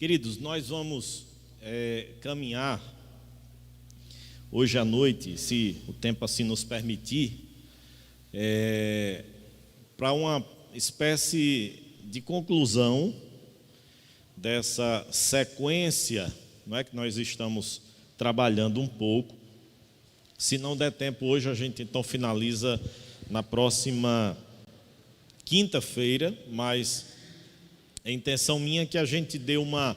Queridos, nós vamos caminhar hoje à noite, se o tempo assim nos permitir, para uma espécie de conclusão dessa sequência, não é, que nós estamos trabalhando um pouco. Se não der tempo hoje, a gente então finaliza na próxima quinta-feira, mas a intenção minha é que a gente dê uma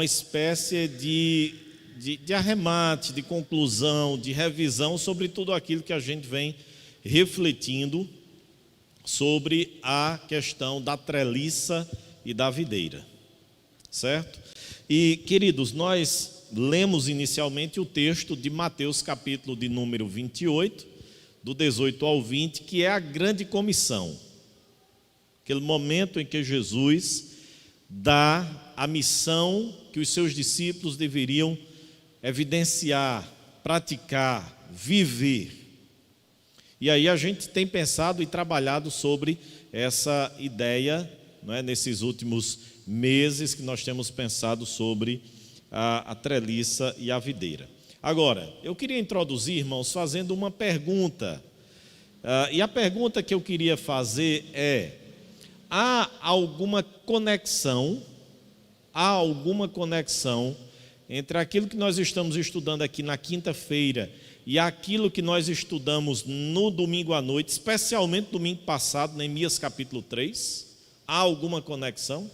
espécie de arremate, de conclusão, de revisão sobre tudo aquilo que a gente vem refletindo sobre a questão da treliça e da videira, certo? E, queridos, nós lemos inicialmente o texto de Mateus, capítulo de número 28, do 18 ao 20, que é a grande comissão. Aquele momento em que Jesus dá a missão que os seus discípulos deveriam evidenciar, praticar, viver. E aí a gente tem pensado e trabalhado sobre essa ideia, não é, nesses últimos meses que nós temos pensado sobre a treliça e a videira. Agora, eu queria introduzir, irmãos, fazendo uma pergunta. E a pergunta que eu queria fazer é: há alguma conexão entre aquilo que nós estamos estudando aqui na quinta-feira e aquilo que nós estudamos no domingo à noite, especialmente domingo passado, Neemias capítulo 3? Há alguma conexão?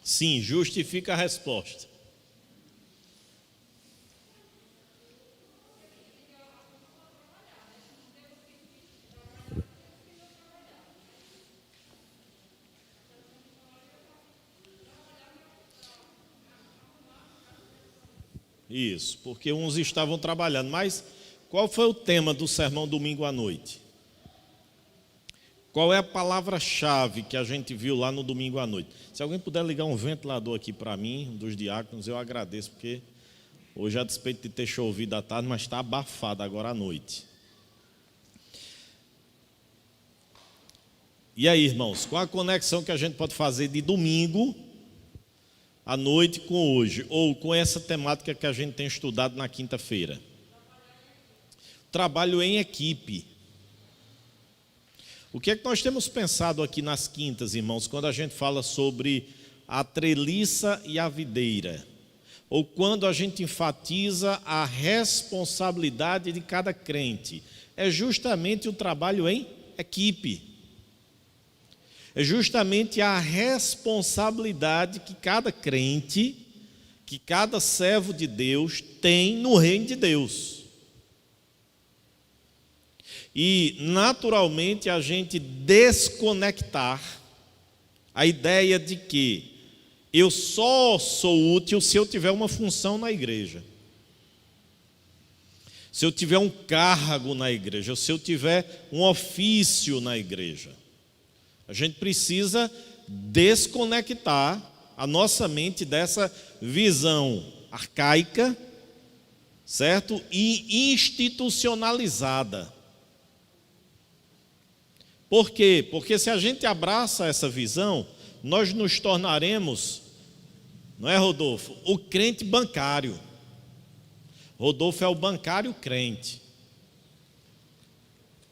Sim, justifica a resposta. Isso, porque uns estavam trabalhando. Mas qual foi o tema do sermão domingo à noite? Qual é a palavra-chave que a gente viu lá no domingo à noite? Se alguém puder ligar um ventilador aqui para mim, um dos diáconos, eu agradeço, porque hoje, a despeito de ter chovido à tarde, mas está abafado agora à noite. E aí, irmãos, qual a conexão que a gente pode fazer de domingo à noite com hoje, ou com essa temática que a gente tem estudado na quinta-feira? Trabalho em equipe. O que é que nós temos pensado aqui nas quintas, irmãos, quando a gente fala sobre a treliça e a videira? Ou quando a gente enfatiza a responsabilidade de cada crente? É justamente o trabalho em equipe. É justamente a responsabilidade que cada crente, que cada servo de Deus tem no reino de Deus. E, naturalmente, a gente desconectar a ideia de que eu só sou útil se eu tiver uma função na igreja, se eu tiver um cargo na igreja, ou se eu tiver um ofício na igreja. A gente precisa desconectar a nossa mente dessa visão arcaica, certo? E institucionalizada. Por quê? Porque se a gente abraça essa visão, nós nos tornaremos, não é, Rodolfo? O crente bancário. Rodolfo é o bancário crente.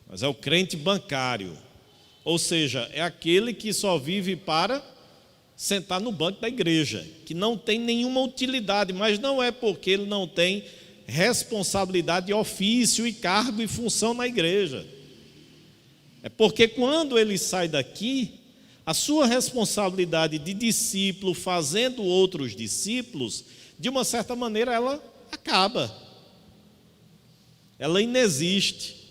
Mas é o crente bancário. Ou seja, é aquele que só vive para sentar no banco da igreja, que não tem nenhuma utilidade, mas não é porque ele não tem responsabilidade, ofício e cargo e função na igreja. É porque quando ele sai daqui, a sua responsabilidade de discípulo, fazendo outros discípulos, de uma certa maneira ela acaba. Ela inexiste.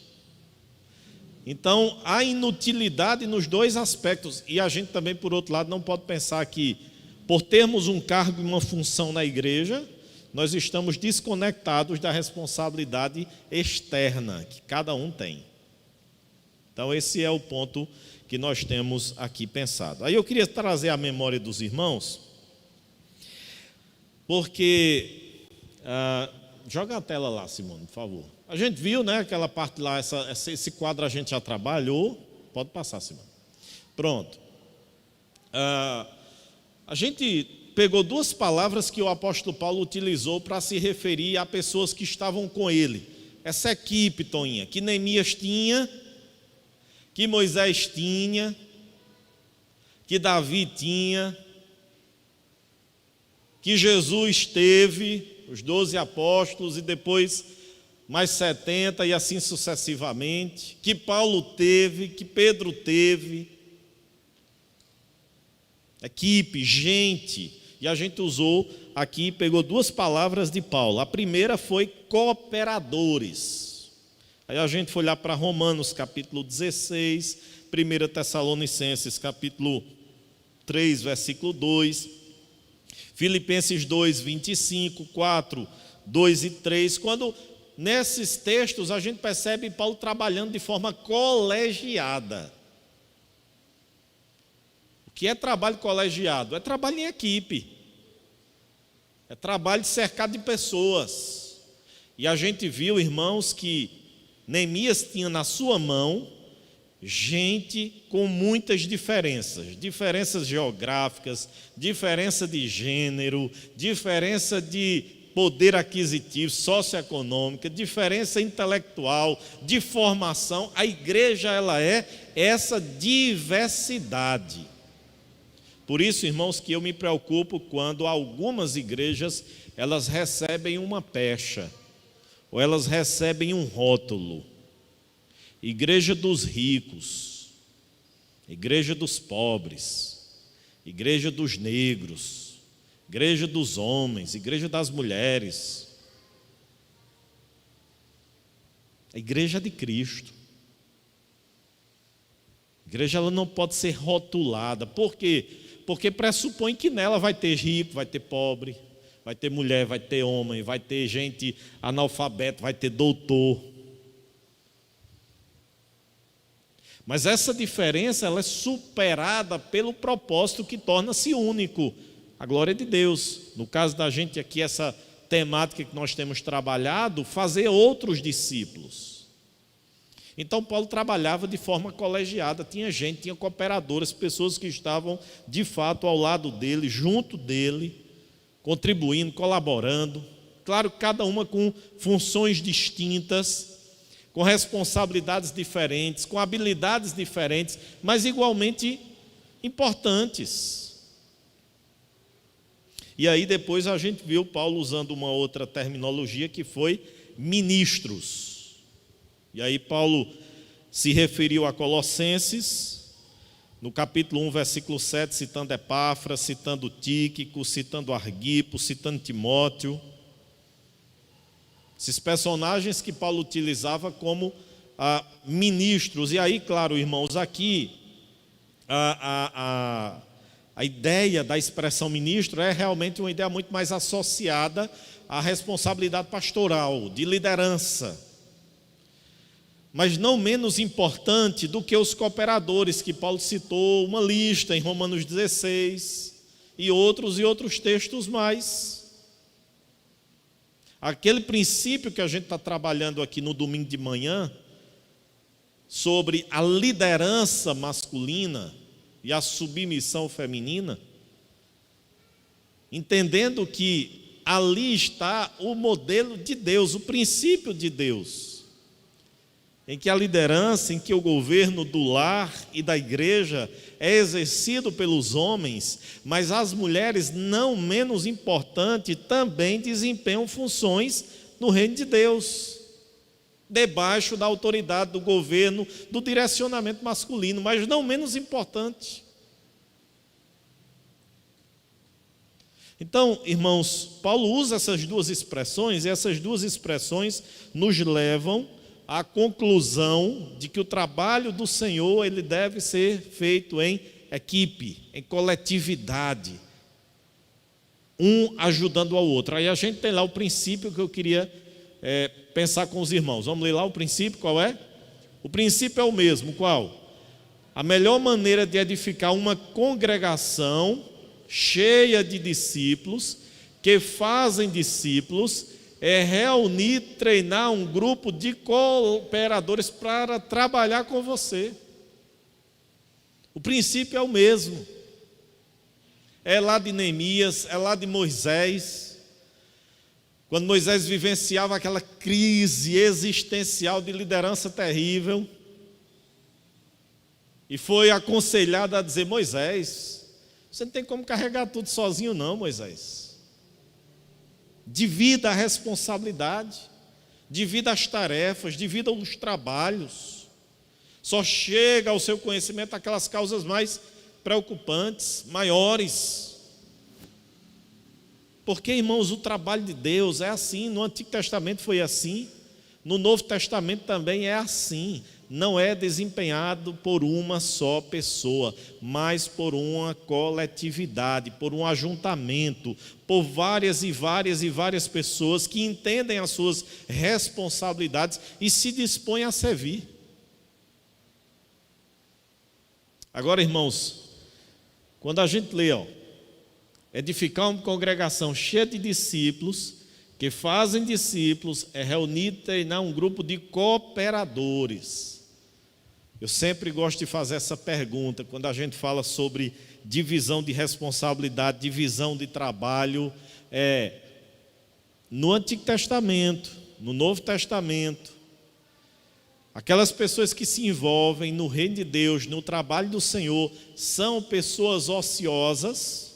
Então, há inutilidade nos dois aspectos. E a gente também, por outro lado, não pode pensar que, por termos um cargo e uma função na igreja, nós estamos desconectados da responsabilidade externa que cada um tem. Então, esse é o ponto que nós temos aqui pensado. Aí eu queria trazer à memória dos irmãos, porque... joga a tela lá, Simone, por favor. A gente viu, né, aquela parte lá, esse quadro a gente já trabalhou, Pode passar, Simão. Pronto. A gente pegou duas palavras que o apóstolo Paulo utilizou para se referir a pessoas que estavam com ele. Essa equipe, Toninha, que Neemias tinha, que Moisés tinha, que Davi tinha, que Jesus teve, os 12 apóstolos e depois mais 70 e assim sucessivamente, que Paulo teve, que Pedro teve. Equipe, gente, e a gente usou aqui, pegou duas palavras de Paulo. A primeira foi cooperadores. Aí a gente foi lá para Romanos capítulo 16, 1 Tessalonicenses capítulo 3, versículo 2, Filipenses 2, 25, 4, 2 e 3, quando nesses textos a gente percebe Paulo trabalhando de forma colegiada. O que é trabalho colegiado? É trabalho em equipe, é trabalho cercado de pessoas. E a gente viu, irmãos, que Neemias tinha na sua mão gente com muitas diferenças geográficas, diferença de gênero, diferença de poder aquisitivo, socioeconômica, diferença intelectual, de formação. A igreja, ela é essa diversidade. Por isso, irmãos, que eu me preocupo quando algumas igrejas, elas recebem uma pecha, ou elas recebem um rótulo. Igreja dos ricos, igreja dos pobres, igreja dos negros, igreja dos homens, igreja das mulheres. A igreja de Cristo. A igreja, ela não pode ser rotulada. Por quê? Porque pressupõe que nela vai ter rico, vai ter pobre, vai ter mulher, vai ter homem, vai ter gente analfabeta, vai ter doutor. Mas essa diferença, ela é superada pelo propósito que torna-se único, a glória de Deus. No caso da gente aqui, essa temática que nós temos trabalhado, fazer outros discípulos. Então Paulo trabalhava de forma colegiada, tinha gente, tinha cooperadores, pessoas que estavam de fato ao lado dele, junto dele, contribuindo, colaborando. Claro, cada uma com funções distintas, com responsabilidades diferentes, com habilidades diferentes, mas igualmente importantes. E aí depois a gente viu Paulo usando uma outra terminologia que foi ministros. E aí Paulo se referiu a Colossenses, no capítulo 1, versículo 7, citando Epáfras, citando Tíquico, citando Arquipo, citando Timóteo. Esses personagens que Paulo utilizava como ministros. E aí, claro, irmãos, aqui a ideia da expressão ministro é realmente uma ideia muito mais associada à responsabilidade pastoral, de liderança. Mas não menos importante do que os cooperadores, que Paulo citou uma lista em Romanos 16 e outros textos mais. Aquele princípio que a gente está trabalhando aqui no domingo de manhã, sobre a liderança masculina e a submissão feminina, entendendo que ali está o modelo de Deus, o princípio de Deus, em que a liderança, em que o governo do lar e da igreja é exercido pelos homens, mas as mulheres, não menos importante, também desempenham funções no reino de Deus, debaixo da autoridade do governo, do direcionamento masculino, mas não menos importante. Então, irmãos, Paulo usa essas duas expressões, e essas duas expressões nos levam à conclusão de que o trabalho do Senhor, ele deve ser feito em equipe, em coletividade, um ajudando ao outro. Aí a gente tem lá o princípio que eu queria pensar com os irmãos. Vamos ler lá o princípio, qual é? O princípio é o mesmo, qual? A melhor maneira de edificar uma congregação cheia de discípulos, que fazem discípulos, é reunir, treinar um grupo de cooperadores para trabalhar com você. O princípio é o mesmo. É lá de Neemias, é lá de Moisés. Quando Moisés vivenciava aquela crise existencial de liderança terrível, e foi aconselhado a dizer: Moisés, você não tem como carregar tudo sozinho não, Moisés. Divida a responsabilidade, divida as tarefas, divida os trabalhos. Só chega ao seu conhecimento aquelas causas mais preocupantes, maiores. Porque, irmãos, o trabalho de Deus é assim. No Antigo Testamento foi assim, no Novo Testamento também é assim. Não é desempenhado por uma só pessoa, mas por uma coletividade, por um ajuntamento, por várias pessoas que entendem as suas responsabilidades e se dispõem a servir. Agora, irmãos, quando a gente lê, edificar uma congregação cheia de discípulos, que fazem discípulos, é reunir e treinar um grupo de cooperadores. Eu sempre gosto de fazer essa pergunta, quando a gente fala sobre divisão de responsabilidade, divisão de trabalho, no Antigo Testamento, no Novo Testamento, aquelas pessoas que se envolvem no reino de Deus, no trabalho do Senhor, são pessoas ociosas,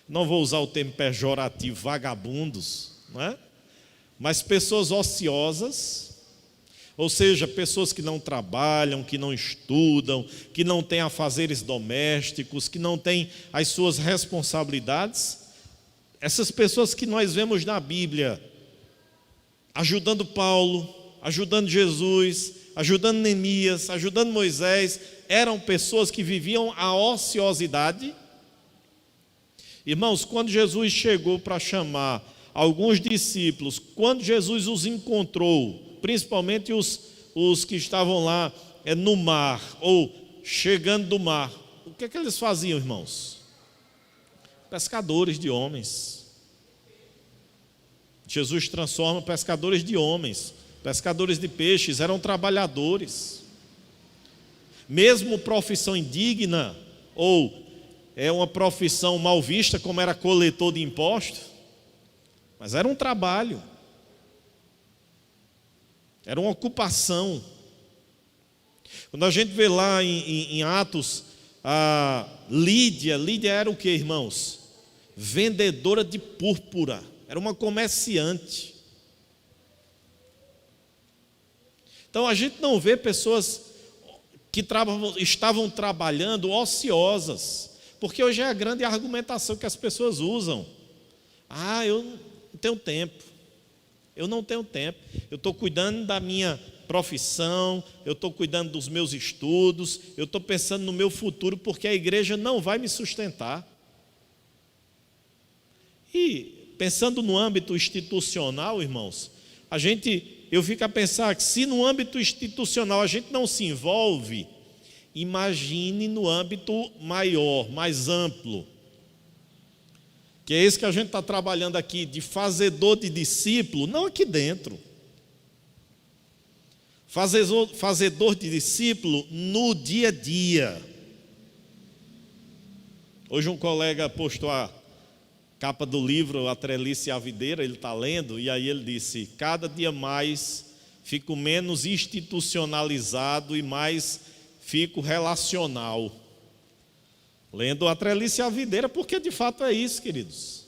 não vou usar o termo pejorativo, vagabundos, não é? Mas pessoas ociosas, ou seja, pessoas que não trabalham, que não estudam, que não têm afazeres domésticos, que não têm as suas responsabilidades. Essas pessoas que nós vemos na Bíblia, ajudando Paulo, ajudando Jesus, ajudando Neemias, ajudando Moisés, eram pessoas que viviam a ociosidade. Irmãos, quando Jesus chegou para chamar alguns discípulos, quando Jesus os encontrou, principalmente os que estavam lá no mar, ou chegando do mar, o que eles faziam, irmãos? Pescadores de homens. Jesus transforma pescadores de homens, pescadores de peixes, eram trabalhadores. Mesmo profissão indigna, ou uma profissão mal vista, como era coletor de impostos, mas era um trabalho. Era uma ocupação. Quando a gente vê lá em Atos, a Lídia era o que, irmãos? Vendedora de púrpura, era uma comerciante. Então a gente não vê pessoas que estavam trabalhando ociosas, porque hoje é a grande argumentação que as pessoas usam. Eu não tenho tempo. Eu não tenho tempo, eu estou cuidando da minha profissão, eu estou cuidando dos meus estudos, eu estou pensando no meu futuro, porque a igreja não vai me sustentar. E pensando no âmbito institucional, irmãos, eu fico a pensar que se no âmbito institucional a gente não se envolve, imagine no âmbito maior, mais amplo, que é esse que a gente está trabalhando aqui, de fazedor de discípulo, não aqui dentro. Fazedor de discípulo no dia a dia. Hoje um colega postou a capa do livro A Trelice e a Videira, ele está lendo, e aí ele disse: cada dia mais fico menos institucionalizado e mais fico relacional. Lendo A Trelice e a Videira, porque de fato é isso, queridos.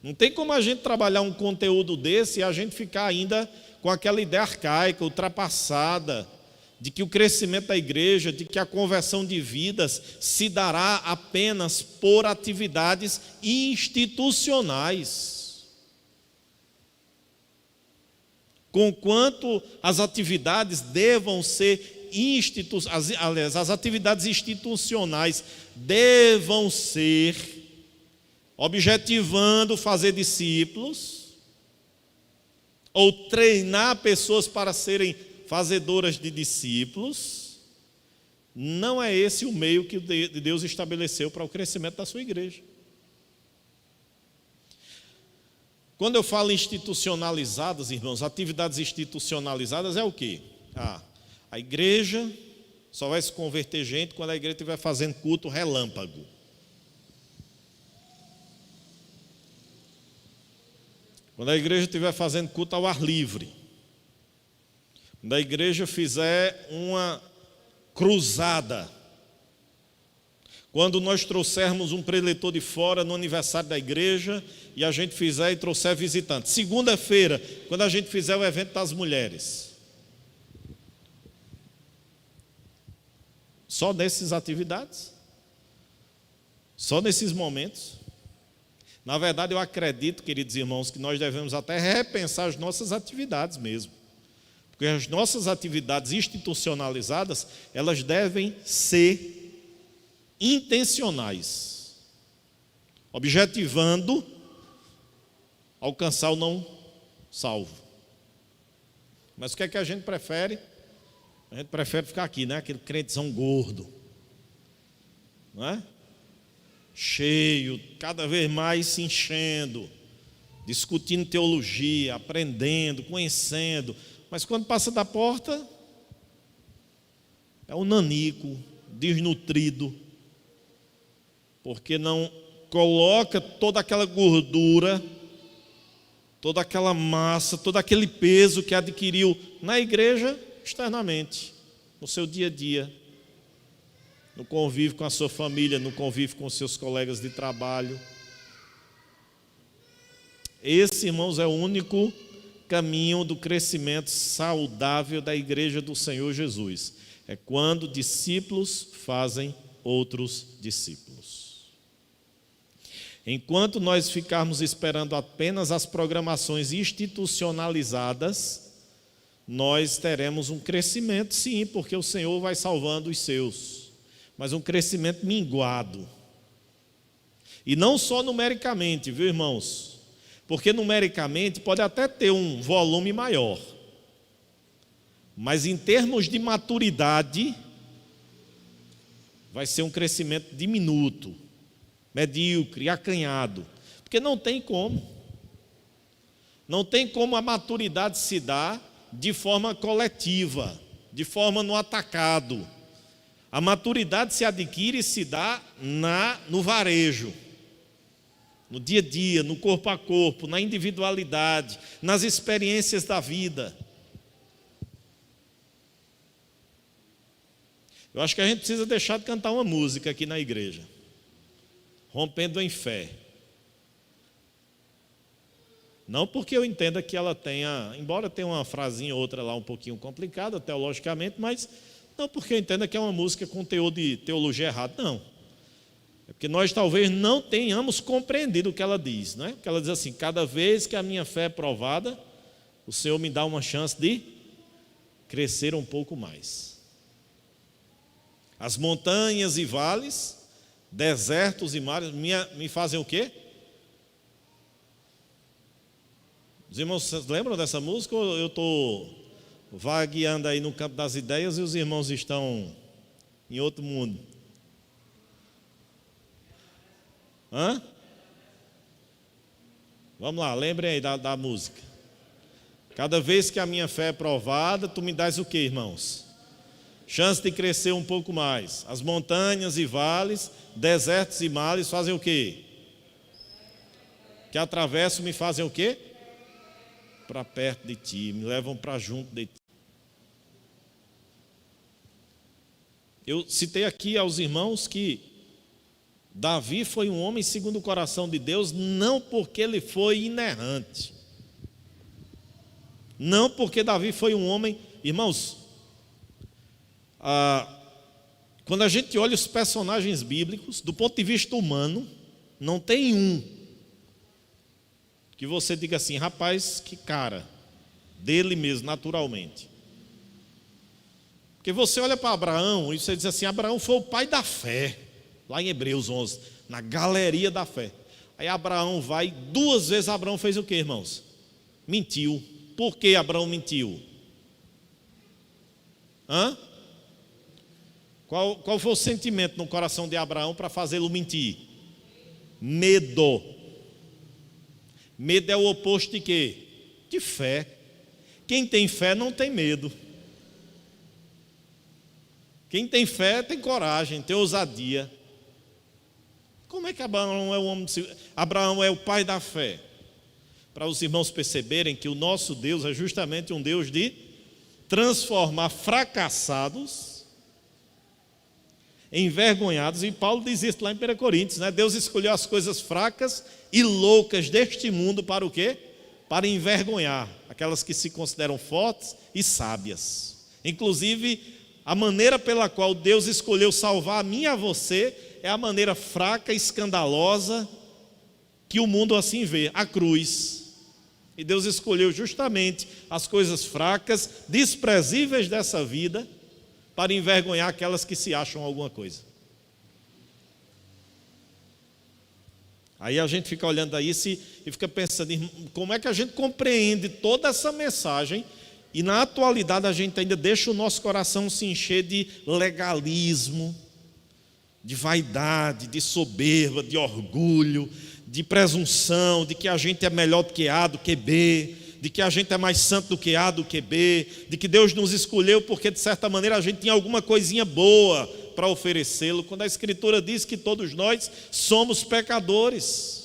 Não tem como a gente trabalhar um conteúdo desse e a gente ficar ainda com aquela ideia arcaica, ultrapassada, de que o crescimento da igreja, de que a conversão de vidas se dará apenas por atividades institucionais. Conquanto as atividades devam ser as atividades institucionais devam ser objetivando fazer discípulos ou treinar pessoas para serem fazedoras de discípulos, não é esse o meio que Deus estabeleceu para o crescimento da sua igreja. Quando eu falo institucionalizadas, irmãos, atividades institucionalizadas é o quê? A igreja Só vai se converter gente quando a igreja estiver fazendo culto relâmpago. Quando a igreja estiver fazendo culto ao ar livre. Quando a igreja fizer uma cruzada. Quando nós trouxermos um preletor de fora no aniversário da igreja e a gente fizer e trouxer visitantes. Segunda-feira, quando a gente fizer o evento das mulheres. Só nessas atividades? Só nesses momentos? Na verdade, eu acredito, queridos irmãos, que nós devemos até repensar as nossas atividades mesmo. Porque as nossas atividades institucionalizadas, elas devem ser intencionais, objetivando alcançar o não salvo. Mas o que é que a gente prefere? A gente prefere ficar aqui, né? Aquele crentezão gordo, não é? Cheio, cada vez mais se enchendo, discutindo teologia, aprendendo, conhecendo. Mas quando passa da porta, é um nanico, desnutrido, porque não coloca toda aquela gordura, toda aquela massa, todo aquele peso que adquiriu na igreja, externamente, no seu dia a dia, no convívio com a sua família, no convívio com os seus colegas de trabalho. Esse, irmãos, é o único caminho do crescimento saudável da igreja do Senhor Jesus. É quando discípulos fazem outros discípulos. Enquanto nós ficarmos esperando apenas as programações institucionalizadas, nós teremos um crescimento, sim, porque o Senhor vai salvando os seus, mas um crescimento minguado. E não só numericamente, viu, irmãos? Porque numericamente pode até ter um volume maior, mas em termos de maturidade, vai ser um crescimento diminuto, medíocre, acanhado, porque não tem como. Não tem como a maturidade se dar de forma coletiva, de forma no atacado. A maturidade se adquire e se dá no varejo, no dia a dia, no corpo a corpo, na individualidade, nas experiências da vida. Eu acho que a gente precisa deixar de cantar uma música aqui na igreja, rompendo em fé. Não porque eu entenda que ela tenha, embora tenha uma frasinha ou outra lá um pouquinho complicada teologicamente, mas não porque eu entenda que é uma música com teor de teologia errado, não. É porque nós talvez não tenhamos compreendido o que ela diz, não é? Porque ela diz assim: cada vez que a minha fé é provada, o Senhor me dá uma chance de crescer um pouco mais. As montanhas e vales, desertos e mares me fazem o quê? Os irmãos, vocês lembram dessa música ou eu estou vagueando aí no campo das ideias e os irmãos estão em outro mundo? Hã? Vamos lá, lembrem aí da música. Cada vez que a minha fé é provada, tu me dás o quê, irmãos? Chance de crescer um pouco mais. As montanhas e vales, desertos e mares fazem o quê? Que atravesso me fazem o quê? Para perto de ti, me levam para junto de ti. Eu citei aqui aos irmãos que Davi foi um homem segundo o coração de Deus, não porque ele foi inerrante. Não porque Davi foi um homem... Irmãos, quando a gente olha os personagens bíblicos, do ponto de vista humano, não tem um que você diga assim: rapaz, que cara, dele mesmo, naturalmente. Porque você olha para Abraão e você diz assim: Abraão foi o pai da fé, lá em Hebreus 11, na galeria da fé. Aí Abraão vai, 2 vezes Abraão fez o quê, irmãos? Mentiu. Por que Abraão mentiu? Qual foi o sentimento no coração de Abraão para fazê-lo mentir? Medo. Medo é o oposto de quê? De fé. Quem tem fé não tem medo. Quem tem fé tem coragem, tem ousadia. Como é que Abraão é o homem? Abraão é o pai da fé. Para os irmãos perceberem que o nosso Deus é justamente um Deus de transformar fracassados em envergonhados. E Paulo diz isso lá em 1 Coríntios, né? Deus escolheu as coisas fracas e loucas deste mundo para o quê? Para envergonhar aquelas que se consideram fortes e sábias. Inclusive, a maneira pela qual Deus escolheu salvar a mim e a você é a maneira fraca e escandalosa que o mundo assim vê, a cruz. E Deus escolheu justamente as coisas fracas, desprezíveis dessa vida, para envergonhar aquelas que se acham alguma coisa. Aí a gente fica olhando aí e fica pensando, como é que a gente compreende toda essa mensagem e na atualidade a gente ainda deixa o nosso coração se encher de legalismo, de vaidade, de soberba, de orgulho, de presunção, de que a gente é melhor do que A, do que B, de que a gente é mais santo do que A, do que B, de que Deus nos escolheu porque de certa maneira a gente tinha alguma coisinha boa para oferecê-lo, quando a Escritura diz que todos nós somos pecadores.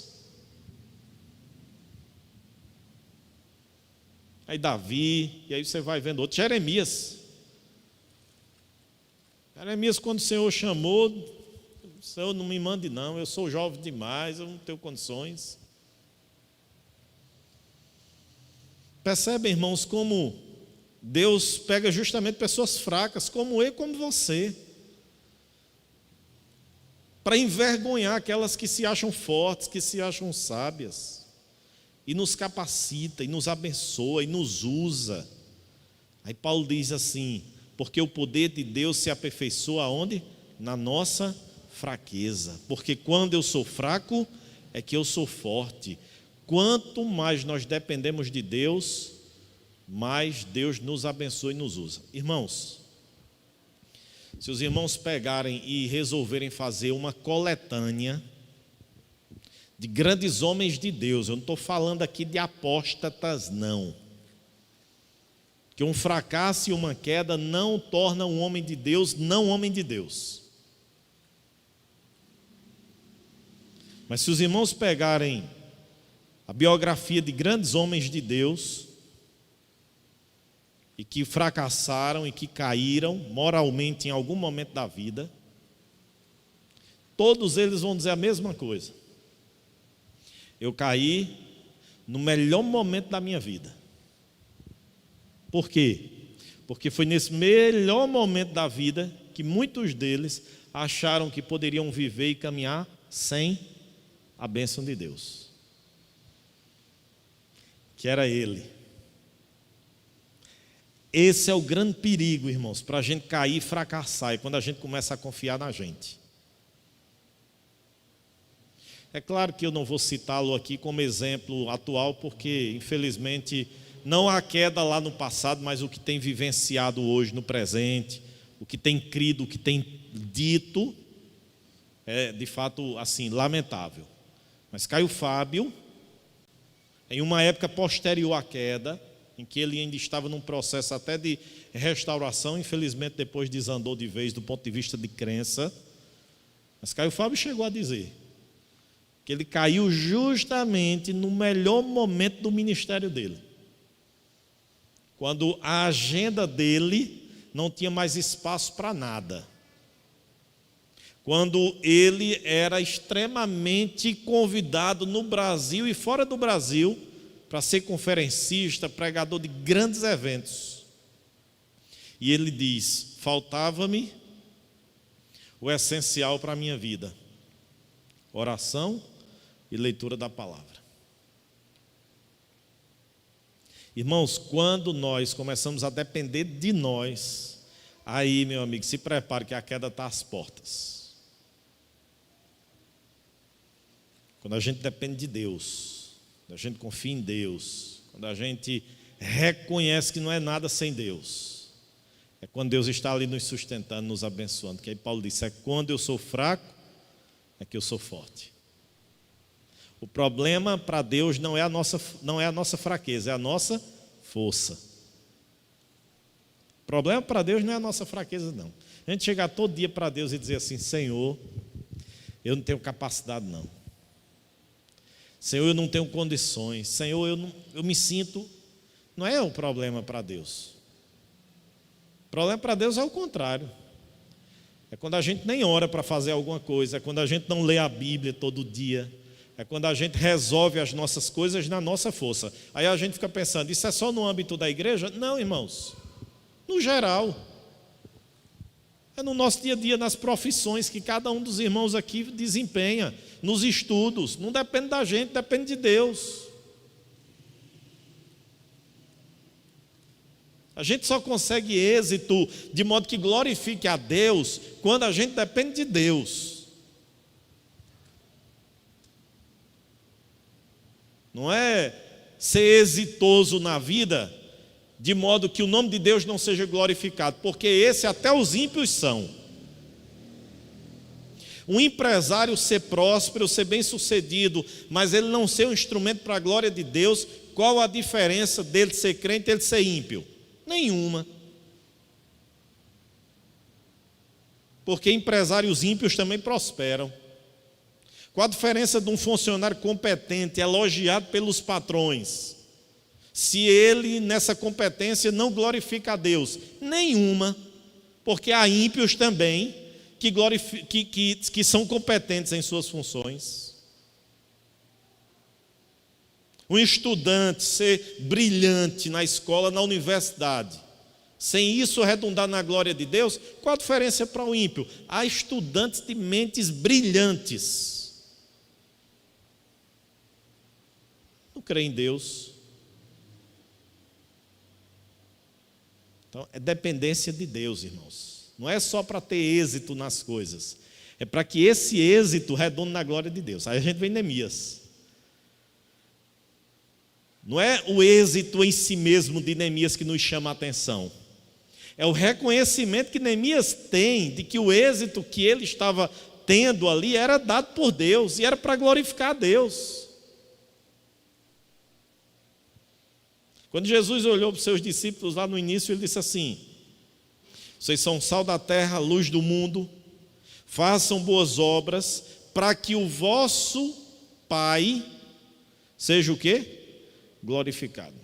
Aí Davi, e aí você vai vendo outro, Jeremias, quando o Senhor chamou, o Senhor não me mande não, eu sou jovem demais, eu não tenho condições. Percebem, irmãos, como Deus pega justamente pessoas fracas, como eu e como você, para envergonhar aquelas que se acham fortes, que se acham sábias, e nos capacita, e nos abençoa, e nos usa. Aí Paulo diz assim, porque o poder de Deus se aperfeiçoa aonde? Na nossa fraqueza, porque quando eu sou fraco, é que eu sou forte. Quanto mais nós dependemos de Deus, mais Deus nos abençoa e nos usa. Irmãos, se os irmãos pegarem e resolverem fazer uma coletânea de grandes homens de Deus, eu não estou falando aqui de apóstatas, não. Que um fracasso e uma queda não torna um homem de Deus não homem de Deus. Mas se os irmãos pegarem a biografia de grandes homens de Deus, e que fracassaram e que caíram moralmente em algum momento da vida, todos eles vão dizer a mesma coisa. Eu caí no melhor momento da minha vida. Por quê? Porque foi nesse melhor momento da vida que muitos deles acharam que poderiam viver e caminhar sem a bênção de Deus, que era Ele. Esse é o grande perigo, irmãos, para a gente cair e fracassar, e quando a gente começa a confiar na gente. É claro que eu não vou citá-lo aqui como exemplo atual, porque infelizmente não há queda lá no passado, mas o que tem vivenciado hoje no presente, o que tem crido, o que tem dito, é de fato assim, lamentável. Mas Caio Fábio, em uma época posterior à queda, em que ele ainda estava num processo até de restauração, infelizmente depois desandou de vez do ponto de vista de crença, mas Caio Fábio chegou a dizer que ele caiu justamente no melhor momento do ministério dele, quando a agenda dele não tinha mais espaço para nada, quando ele era extremamente convidado no Brasil e fora do Brasil para ser conferencista, pregador de grandes eventos. E ele diz: faltava-me o essencial para a minha vida: oração e leitura da palavra. Irmãos, quando nós começamos a depender de nós, aí, meu amigo, se prepare que a queda está às portas. Quando a gente depende de Deus, quando a gente confia em Deus, quando a gente reconhece que não é nada sem Deus, é quando Deus está ali nos sustentando, nos abençoando. Que aí Paulo disse: é quando eu sou fraco, é que eu sou forte. O problema para Deus não é a nossa fraqueza, é a nossa força. O problema para Deus não é a nossa fraqueza, não. A gente chegar todo dia para Deus e dizer assim: Senhor, eu não tenho capacidade, não. Senhor, eu não tenho condições. Senhor, eu me sinto... Não é o problema para Deus. O problema para Deus é o contrário. É quando a gente nem ora para fazer alguma coisa, é quando a gente não lê a Bíblia todo dia, é quando a gente resolve as nossas coisas na nossa força. Aí a gente fica pensando: isso é só no âmbito da igreja? Não, irmãos. No geral. É no nosso dia a dia, nas profissões que cada um dos irmãos aqui desempenha, nos estudos. Não depende da gente, depende de Deus. A gente só consegue êxito de modo que glorifique a Deus quando a gente depende de Deus. Não é ser exitoso na vida de modo que o nome de Deus não seja glorificado, porque esse até os ímpios são. Um empresário ser próspero, ser bem-sucedido, mas ele não ser um instrumento para a glória de Deus, qual a diferença dele ser crente e ele ser ímpio? Nenhuma. Porque empresários ímpios também prosperam. Qual a diferença de um funcionário competente, elogiado pelos patrões, se ele nessa competência não glorifica a Deus? Nenhuma. Porque há ímpios também que são competentes em suas funções. Um estudante ser brilhante na escola, na universidade, sem isso redundar na glória de Deus, qual a diferença para o ímpio? Há estudantes de mentes brilhantes. Não crê em Deus. Então, é dependência de Deus, irmãos. Não é só para ter êxito nas coisas. É para que esse êxito redunde na glória de Deus. Aí a gente vê Neemias. Não é o êxito em si mesmo de Neemias que nos chama a atenção. É o reconhecimento que Neemias tem de que o êxito que ele estava tendo ali era dado por Deus e era para glorificar a Deus. Quando Jesus olhou para os seus discípulos lá no início, ele disse assim: vocês são sal da terra, luz do mundo, façam boas obras para que o vosso Pai seja o quê? Glorificado.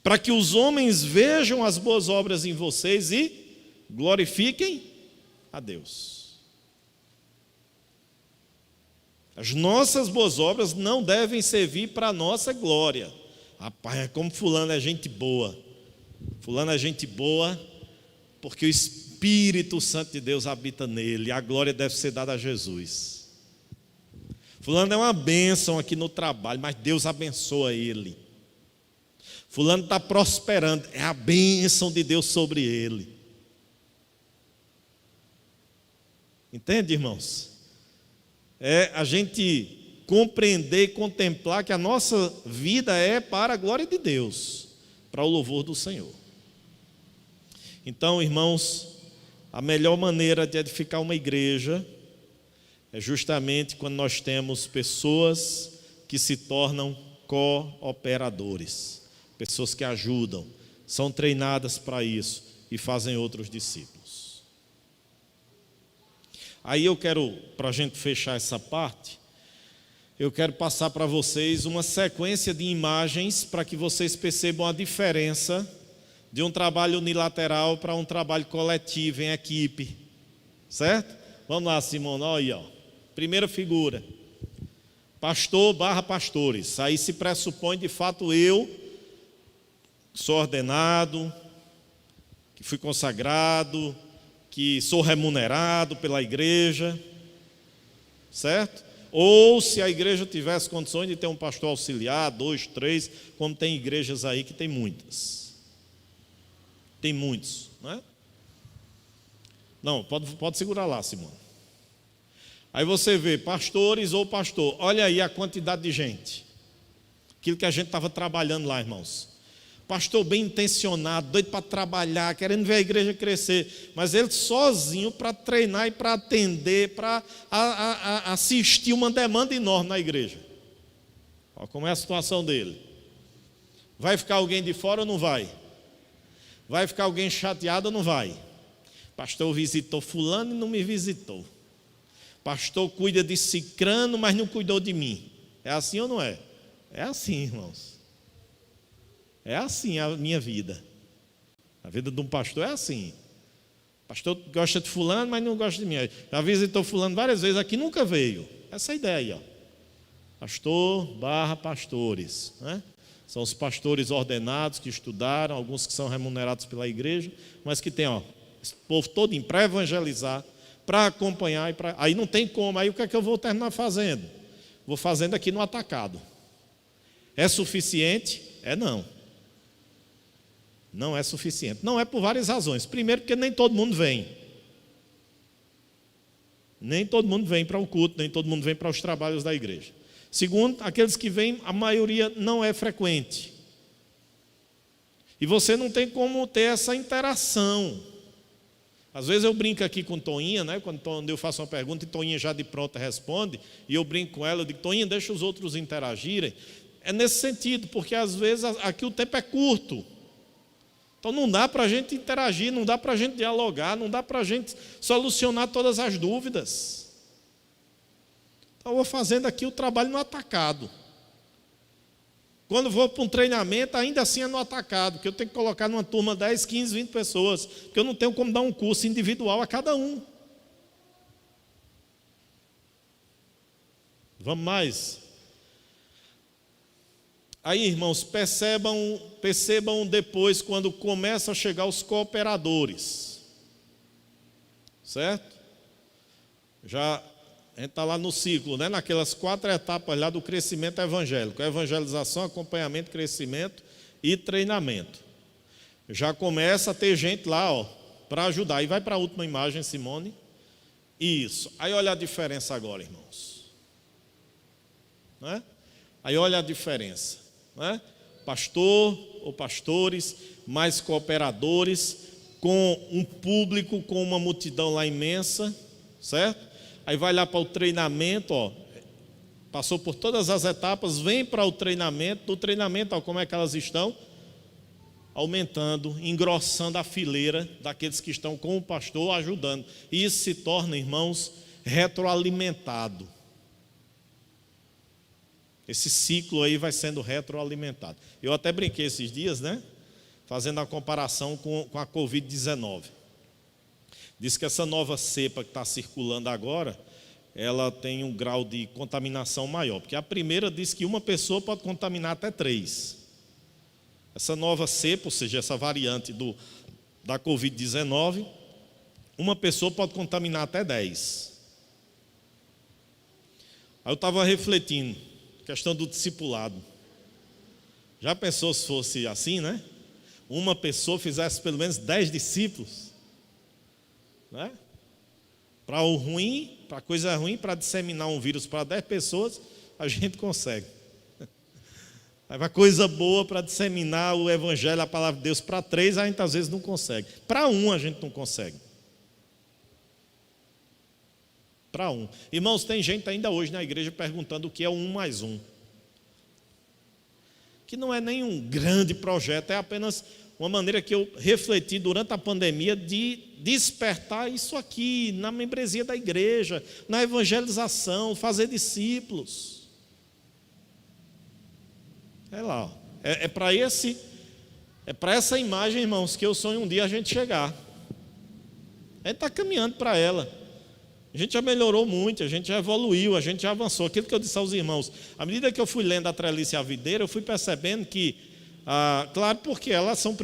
Para que os homens vejam as boas obras em vocês e glorifiquem a Deus. As nossas boas obras não devem servir para a nossa glória. Rapaz, como fulano é gente boa. Fulano é gente boa porque o Espírito Santo de Deus habita nele. E a glória deve ser dada a Jesus. Fulano é uma bênção aqui no trabalho, mas Deus abençoa ele. Fulano está prosperando, é a bênção de Deus sobre ele. Entende, irmãos? É a gente compreender e contemplar que a nossa vida é para a glória de Deus, para o louvor do Senhor. Então, irmãos, a melhor maneira de edificar uma igreja é justamente quando nós temos pessoas que se tornam cooperadores, pessoas que ajudam, são treinadas para isso e fazem outros discípulos. Aí eu quero, para a gente fechar essa parte, eu quero passar para vocês uma sequência de imagens para que vocês percebam a diferença de um trabalho unilateral para um trabalho coletivo em equipe, certo? Vamos lá, Simone, olha aí, ó. Primeira figura, pastor / pastores. Aí se pressupõe de fato eu, que sou ordenado, que fui consagrado, que sou remunerado pela igreja, certo? Ou se a igreja tivesse condições de ter um pastor auxiliar, 2, 3, como tem igrejas aí que tem muitas. Tem muitos, não é? Não, pode segurar lá, Simone. Aí você vê pastores ou pastor, olha aí a quantidade de gente. Aquilo que a gente estava trabalhando lá, irmãos. Pastor bem intencionado, doido para trabalhar, querendo ver a igreja crescer, mas ele sozinho para treinar e para atender, para assistir uma demanda enorme na igreja. Olha como é a situação dele. Vai ficar alguém de fora ou não vai? Vai ficar alguém chateado ou não vai? Pastor visitou fulano e não me visitou. Pastor cuida de cicrano, mas não cuidou de mim. É assim ou não é? É assim, irmãos. É assim a minha vida. A vida de um pastor é assim. O pastor gosta de fulano, mas não gosta de mim. Já visitou fulano várias vezes, aqui nunca veio. Essa é a ideia aí, ó. Pastor / pastores, né? São os pastores ordenados que estudaram, alguns que são remunerados pela igreja, mas que tem, ó, esse povo todo para evangelizar, para acompanhar. Aí não tem como, aí o que é que eu vou terminar fazendo? Vou fazendo aqui no atacado. É suficiente? Não. Não é suficiente. Não é por várias razões. Primeiro, porque nem todo mundo vem. Nem todo mundo vem para o culto, nem todo mundo vem para os trabalhos da igreja. Segundo, aqueles que vêm, a maioria não é frequente. E você não tem como ter essa interação. Às vezes eu brinco aqui com Toinha, né? Quando eu faço uma pergunta e Toinha já de pronto responde, e eu brinco com ela, eu digo, Toinha, deixa os outros interagirem. É nesse sentido, porque às vezes aqui o tempo é curto. Então não dá para a gente interagir, não dá para a gente dialogar, não dá para a gente solucionar todas as dúvidas. Então eu vou fazendo aqui o trabalho no atacado. Quando vou para um treinamento, ainda assim é no atacado, porque eu tenho que colocar numa turma 10, 15, 20 pessoas, porque eu não tenho como dar um curso individual a cada um. Vamos mais? Aí, irmãos, percebam depois, quando começam a chegar os cooperadores. Certo? Já a gente está lá no ciclo, né? Naquelas 4 etapas lá do crescimento evangélico: evangelização, acompanhamento, crescimento e treinamento. Já começa a ter gente lá, ó, para ajudar. E vai para a última imagem, Simone. Isso. Aí olha a diferença agora, irmãos. Né? Aí olha a diferença. Né? Pastor ou pastores, mais cooperadores, com um público, com uma multidão lá imensa, certo? Aí vai lá para o treinamento, ó, passou por todas as etapas, vem para o treinamento. Do treinamento, ó, como é que elas estão? Aumentando, engrossando a fileira daqueles que estão com o pastor ajudando. E isso se torna, irmãos, retroalimentado. Esse ciclo aí vai sendo retroalimentado. Eu até brinquei esses dias, né? Fazendo a comparação com a Covid-19. Diz que essa nova cepa que está circulando agora, ela tem um grau de contaminação maior. Porque a primeira diz que uma pessoa pode contaminar até 3. Essa nova cepa, ou seja, essa variante da Covid-19, uma pessoa pode contaminar até 10. Aí eu estava refletindo, questão do discipulado. Já pensou se fosse assim, né? Uma pessoa fizesse pelo menos 10 discípulos, né? Para o ruim, para coisa ruim, para disseminar um vírus para 10 pessoas, a gente consegue. Mas para coisa boa, para disseminar o evangelho, a palavra de Deus para 3, a gente às vezes não consegue. Para 1 a gente não consegue. Para 1. Irmãos, tem gente ainda hoje na igreja perguntando o que é o 1 mais 1. Que não é nenhum grande projeto, é apenas uma maneira que eu refleti durante a pandemia de despertar isso aqui, na membresia da igreja, na evangelização, fazer discípulos. É lá, ó. É para essa imagem, irmãos, que eu sonho um dia a gente chegar. A gente está caminhando para ela. A gente já melhorou muito, a gente já evoluiu, a gente já avançou. Aquilo que eu disse aos irmãos, à medida que eu fui lendo a Trelice e a Videira, eu fui percebendo que, claro, porque elas são,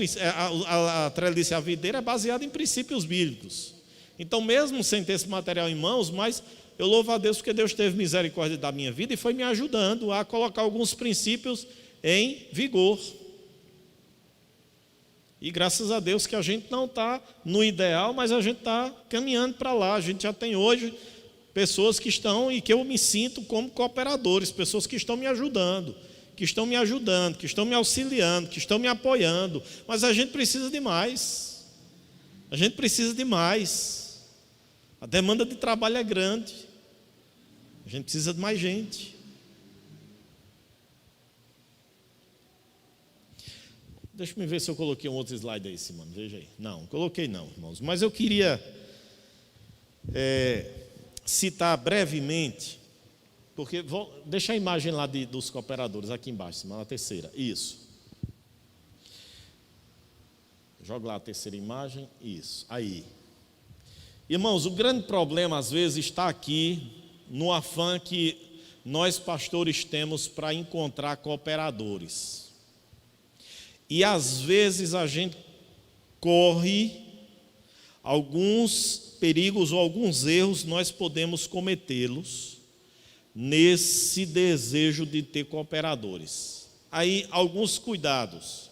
a Trelice e a Videira é baseada em princípios bíblicos. Então, mesmo sem ter esse material em mãos, mas eu louvo a Deus porque Deus teve misericórdia da minha vida e foi me ajudando a colocar alguns princípios em vigor. E graças a Deus que a gente não está no ideal, mas a gente está caminhando para lá. A gente já tem hoje pessoas que estão, e que eu me sinto como cooperadores, pessoas que estão me ajudando, que estão me auxiliando, que estão me apoiando. Mas a gente precisa de mais. A gente precisa de mais. A demanda de trabalho é grande. A gente precisa de mais gente. Deixa eu ver se eu coloquei um outro slide aí, Simone, veja aí. Não, coloquei não, irmãos. Mas eu queria citar brevemente, porque deixa a imagem lá dos cooperadores aqui embaixo, Simone, a terceira. Isso. Joga lá a terceira imagem. Isso, aí. Irmãos, o grande problema às vezes está aqui no afã que nós pastores temos para encontrar cooperadores. E às vezes a gente corre alguns perigos ou alguns erros, nós podemos cometê-los nesse desejo de ter cooperadores. Aí alguns cuidados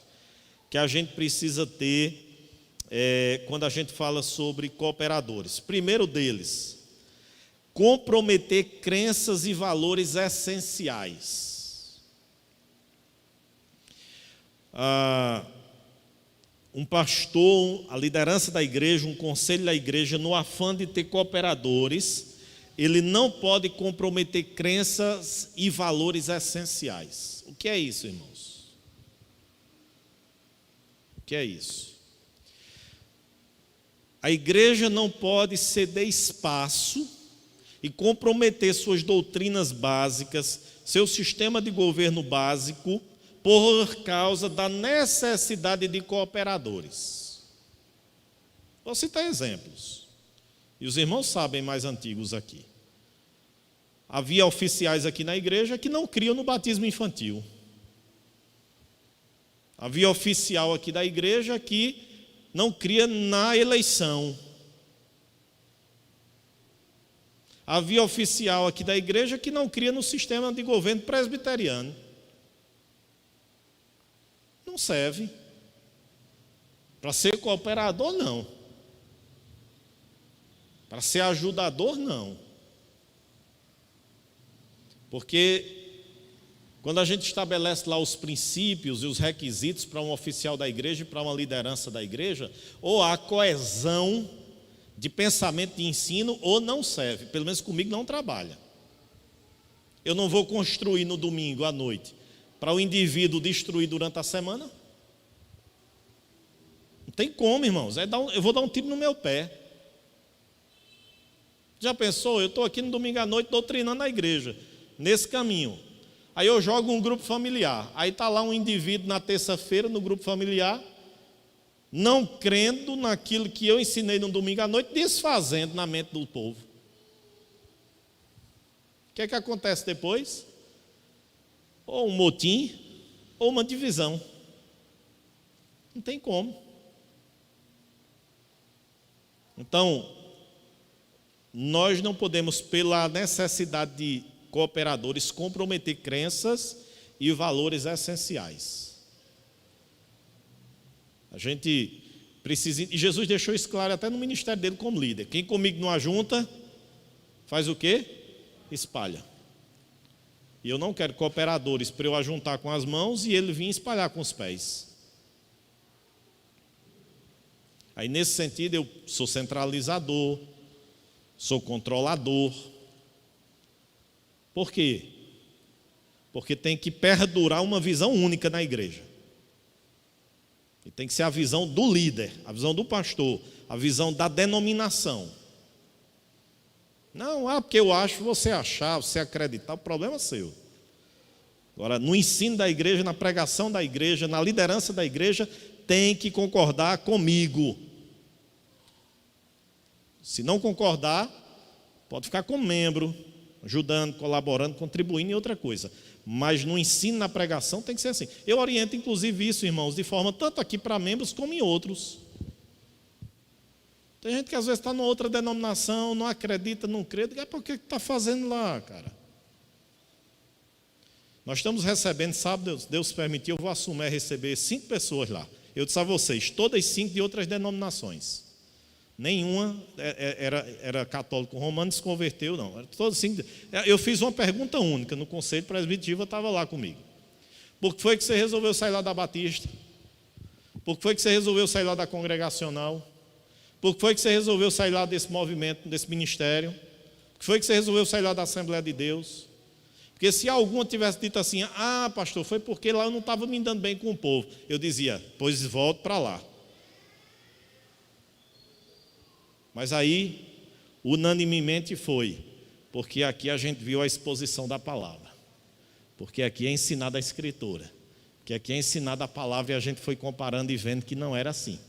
que a gente precisa ter quando a gente fala sobre cooperadores. Primeiro deles, comprometer crenças e valores essenciais. Um pastor, a liderança da igreja, um conselho da igreja, no afã de ter cooperadores, ele não pode comprometer crenças e valores essenciais. O que é isso, irmãos? O que é isso? A igreja não pode ceder espaço e comprometer suas doutrinas básicas, seu sistema de governo básico, por causa da necessidade de cooperadores. Vou citar exemplos. E os irmãos sabem, mais antigos aqui. Havia oficiais aqui na igreja que não criam no batismo infantil. Havia oficial aqui da igreja que não cria na eleição. Havia oficial aqui da igreja que não cria no sistema de governo presbiteriano. Não serve. Para ser cooperador, não. Para ser ajudador, não. Porque quando a gente estabelece lá os princípios e os requisitos para um oficial da igreja e para uma liderança da igreja, ou há coesão de pensamento de ensino, ou não serve. Pelo menos comigo não trabalha. Eu não vou construir no domingo à noite para o indivíduo destruir durante a semana. Não tem como, irmãos. Eu vou dar um tiro no meu pé. Já pensou? Eu estou aqui no domingo à noite doutrinando na igreja, nesse caminho. Aí eu jogo um grupo familiar. Aí está lá um indivíduo na terça-feira no grupo familiar, não crendo naquilo que eu ensinei no domingo à noite, desfazendo na mente do povo. O que é que acontece depois? Ou um motim, ou uma divisão. Não tem como. Então, nós não podemos, pela necessidade de cooperadores, comprometer crenças e valores essenciais. A gente precisa, e Jesus deixou isso claro até no ministério dele como líder. Quem comigo não ajunta, faz o quê? Espalha. E eu não quero cooperadores para eu ajuntar com as mãos e ele vir espalhar com os pés. Aí nesse sentido eu sou centralizador, sou controlador. Por quê? Porque tem que perdurar uma visão única na igreja. E tem que ser a visão do líder, a visão do pastor, a visão da denominação. Não, porque eu acho, você achar, você acreditar, o problema é seu. Agora, no ensino da igreja, na pregação da igreja, na liderança da igreja, tem que concordar comigo. Se não concordar, pode ficar como membro, ajudando, colaborando, contribuindo em outra coisa. Mas no ensino, na pregação, tem que ser assim. Eu oriento, inclusive, isso, irmãos, de forma tanto aqui para membros como em outros. Tem gente que às vezes está numa outra denominação, não acredita, não crê. Diga, por que está fazendo lá, cara? Nós estamos recebendo, sábado, Deus permitiu, eu vou assumir receber 5 pessoas lá. Eu disse a vocês, todas 5 de outras denominações. Nenhuma era católico romano, se converteu, não. Era todas 5. Eu fiz uma pergunta única no conselho presbitivo, estava lá comigo. Por que foi que você resolveu sair lá da Batista? Por que foi que você resolveu sair lá da Congregacional? Por que foi que você resolveu sair lá desse movimento, desse ministério? Por que foi que você resolveu sair lá da Assembleia de Deus? Por Porque se alguma tivesse dito assim, pastor, foi porque lá eu não estava me dando bem com o povo, eu dizia, pois volto para lá. Mas aí, unanimemente foi, porque aqui a gente viu a exposição da palavra, porque aqui é ensinada a escritura, que aqui é ensinada a palavra e a gente foi comparando e vendo que não era assim.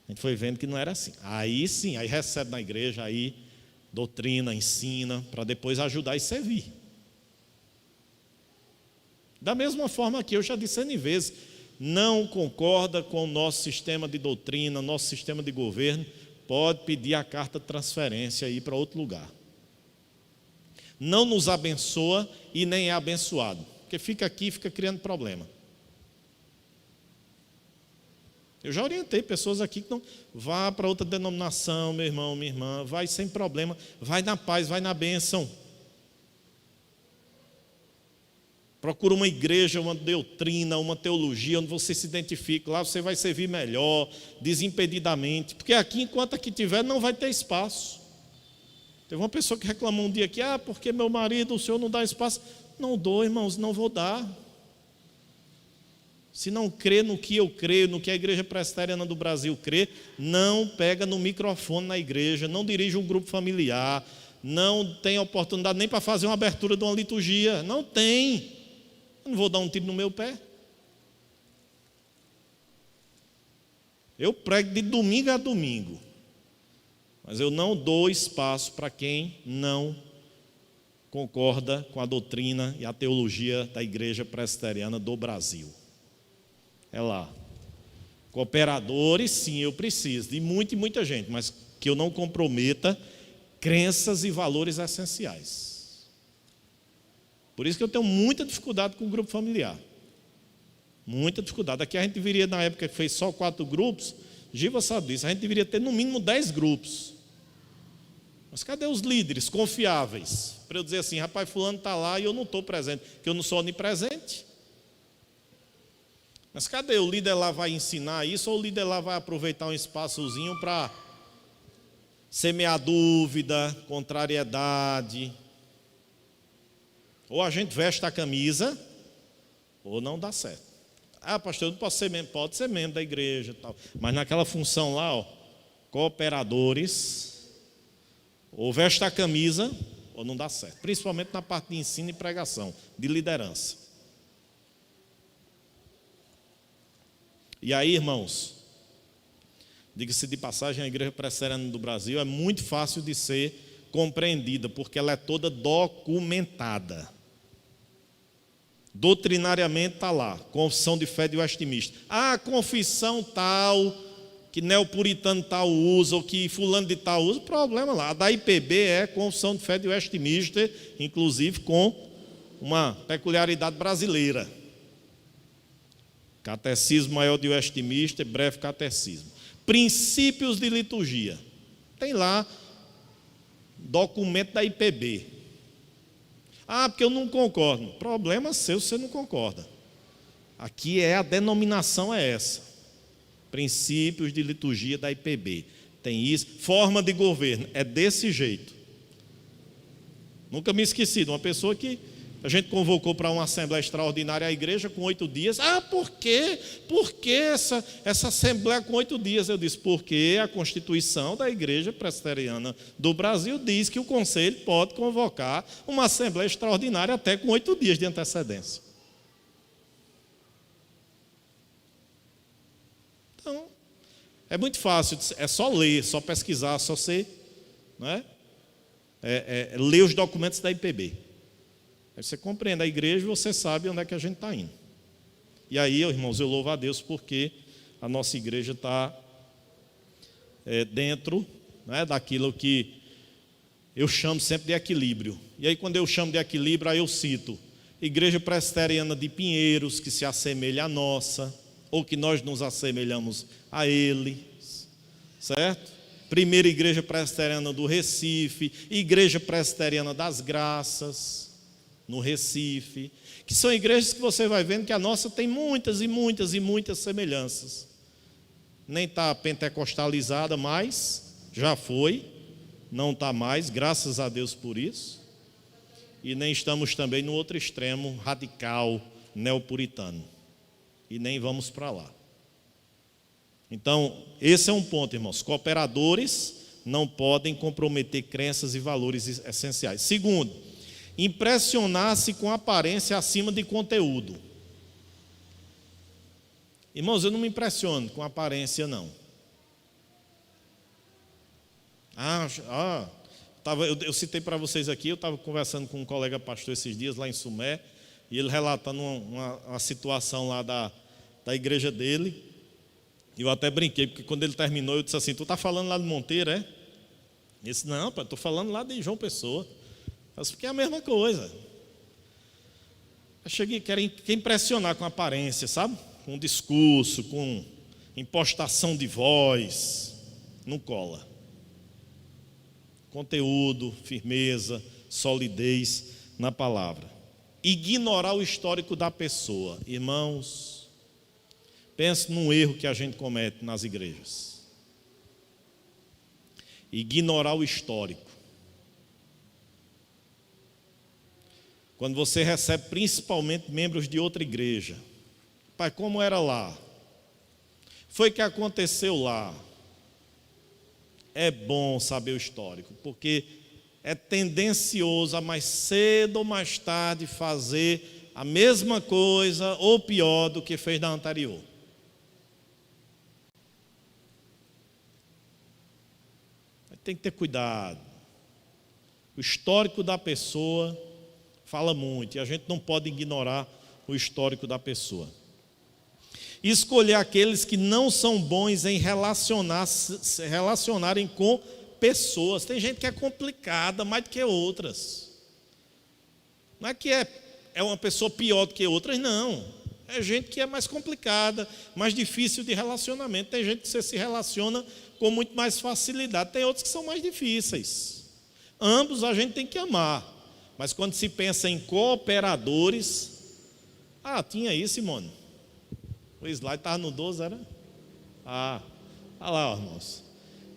A gente foi vendo que não era assim. Aí sim, aí recebe na igreja, aí doutrina, ensina, para depois ajudar e servir. Da mesma forma que eu já disse N vezes, não concorda com o nosso sistema de doutrina, nosso sistema de governo, pode pedir a carta de transferência aí para outro lugar. Não nos abençoa e nem é abençoado, porque fica aqui e fica criando problema. Eu já orientei pessoas aqui que não vá para outra denominação, meu irmão, minha irmã, vai sem problema, vai na paz, vai na bênção. Procura uma igreja, uma doutrina, uma teologia, onde você se identifique, lá você vai servir melhor, desimpedidamente, porque aqui, enquanto aqui tiver, não vai ter espaço. Teve uma pessoa que reclamou um dia aqui, porque meu marido, o senhor não dá espaço. Não dou, irmãos, não vou dar. Se não crê no que eu creio, no que a Igreja Presbiteriana do Brasil crê, não pega no microfone na igreja, não dirige um grupo familiar, não tem oportunidade nem para fazer uma abertura de uma liturgia. Não tem. Eu não vou dar um tiro no meu pé. Eu prego de domingo a domingo, mas eu não dou espaço para quem não concorda com a doutrina e a teologia da Igreja Presbiteriana do Brasil. É lá. Cooperadores, sim, eu preciso de muita e muita gente, mas que eu não comprometa crenças e valores essenciais. Por isso que eu tenho muita dificuldade com o grupo familiar. Muita dificuldade. Aqui a gente deveria, na época que fez só 4 grupos, Giva sabe disso, a gente deveria ter no mínimo 10 grupos. Mas cadê os líderes confiáveis? Para eu dizer assim, rapaz, fulano está lá e eu não estou presente, porque eu não sou onipresente. Mas cadê? O líder lá vai ensinar isso ou o líder lá vai aproveitar um espaçozinho para semear dúvida, contrariedade? Ou a gente veste a camisa, ou não dá certo. Pastor, eu não posso ser membro, pode ser membro da igreja, tal. Mas naquela função lá, cooperadores, ou veste a camisa, ou não dá certo. Principalmente na parte de ensino e pregação, de liderança. E aí, irmãos, diga-se de passagem, a Igreja Presbiteriana do Brasil é muito fácil de ser compreendida, porque ela é toda documentada. Doutrinariamente está lá, confissão de fé de Westminster. Confissão tal, que neopuritano tal usa, ou que fulano de tal usa, problema lá. A da IPB é confissão de fé de Westminster, inclusive com uma peculiaridade brasileira. Catecismo Maior de Westminster, breve catecismo. Princípios de liturgia. Tem lá documento da IPB. Porque eu não concordo. Problema seu se você não concorda. Aqui a denominação é essa. Princípios de liturgia da IPB. Tem isso. Forma de governo. É desse jeito. Nunca me esqueci de uma pessoa que a gente convocou para uma assembleia extraordinária à igreja com 8 dias. Por quê? Por que essa assembleia com 8 dias? Eu disse, porque a Constituição da Igreja Presbiteriana do Brasil diz que o Conselho pode convocar uma assembleia extraordinária até com 8 dias de antecedência. Então, é muito fácil, é só ler, só pesquisar, só ser, ler os documentos da IPB. Aí você compreende a igreja e você sabe onde é que a gente está indo. E aí, irmãos, eu louvo a Deus porque a nossa igreja está dentro daquilo que eu chamo sempre de equilíbrio. E aí, quando eu chamo de equilíbrio, aí eu cito Igreja Presbiteriana de Pinheiros, que se assemelha à nossa, ou que nós nos assemelhamos a eles, certo? Primeira Igreja Presbiteriana do Recife, Igreja Presbiteriana das Graças, no Recife, que são igrejas que você vai vendo que a nossa tem muitas e muitas e muitas semelhanças. Nem está pentecostalizada mais, já foi, não está mais, graças a Deus por isso. e nem estamos também no outro extremo radical, neopuritano. E nem vamos para lá. Então, esse é um ponto, irmãos. Cooperadores não podem comprometer crenças e valores essenciais. Segundo, impressionar-se com aparência acima de conteúdo. Irmãos, eu não me impressiono com aparência, não. Eu citei para vocês aqui, eu estava conversando com um colega pastor esses dias lá em Sumé, e ele relatando uma situação lá da igreja dele. E eu até brinquei, porque quando ele terminou, eu disse assim: tu está falando lá de Monteiro, é? Ele disse: não, pai, estou falando lá de João Pessoa. Eu disse: porque é a mesma coisa. Eu cheguei, quer impressionar com aparência, sabe? Com discurso, com impostação de voz. Não cola. Conteúdo, firmeza, solidez na palavra. Ignorar o histórico da pessoa. Irmãos, pense num erro que a gente comete nas igrejas. Ignorar o histórico. Quando você recebe principalmente membros de outra igreja. Pai, como era lá? Foi que aconteceu lá? É bom saber o histórico, porque é tendencioso a mais cedo ou mais tarde fazer a mesma coisa ou pior do que fez na anterior. Tem que ter cuidado. O histórico da pessoa fala muito, e a gente não pode ignorar o histórico da pessoa. Escolher aqueles que não são bons em se relacionarem com pessoas. Tem gente que é complicada mais do que outras. Não é que é uma pessoa pior do que outras, não. É gente que é mais complicada, mais difícil de relacionamento. Tem gente que você se relaciona com muito mais facilidade. Tem outros que são mais difíceis. Ambos a gente tem que amar. Mas quando se pensa em cooperadores... tinha aí, Simone. O slide estava no 12, era? Olha lá, irmãos.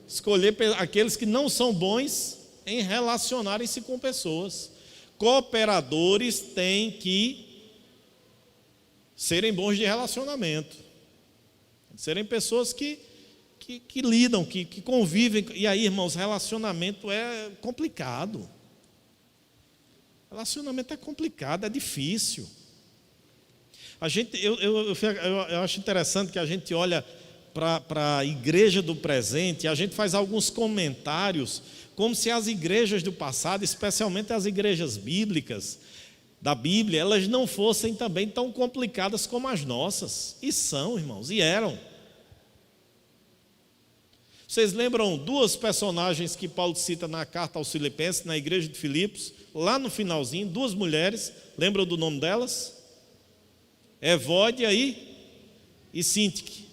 Escolher aqueles que não são bons em relacionarem-se com pessoas. Cooperadores têm que serem bons de relacionamento. Serem pessoas que lidam, que convivem. E aí, irmãos, relacionamento é complicado. Relacionamento é complicado, é difícil. Eu acho interessante que a gente olha para a igreja do presente e a gente faz alguns comentários como se as igrejas do passado, especialmente as igrejas bíblicas, da Bíblia, elas não fossem também tão complicadas como as nossas. E são, irmãos, e eram. Vocês lembram duas personagens que Paulo cita na carta aos Filipenses, na igreja de Filipos, lá no finalzinho, duas mulheres, lembram do nome delas? Evódia e Sintique.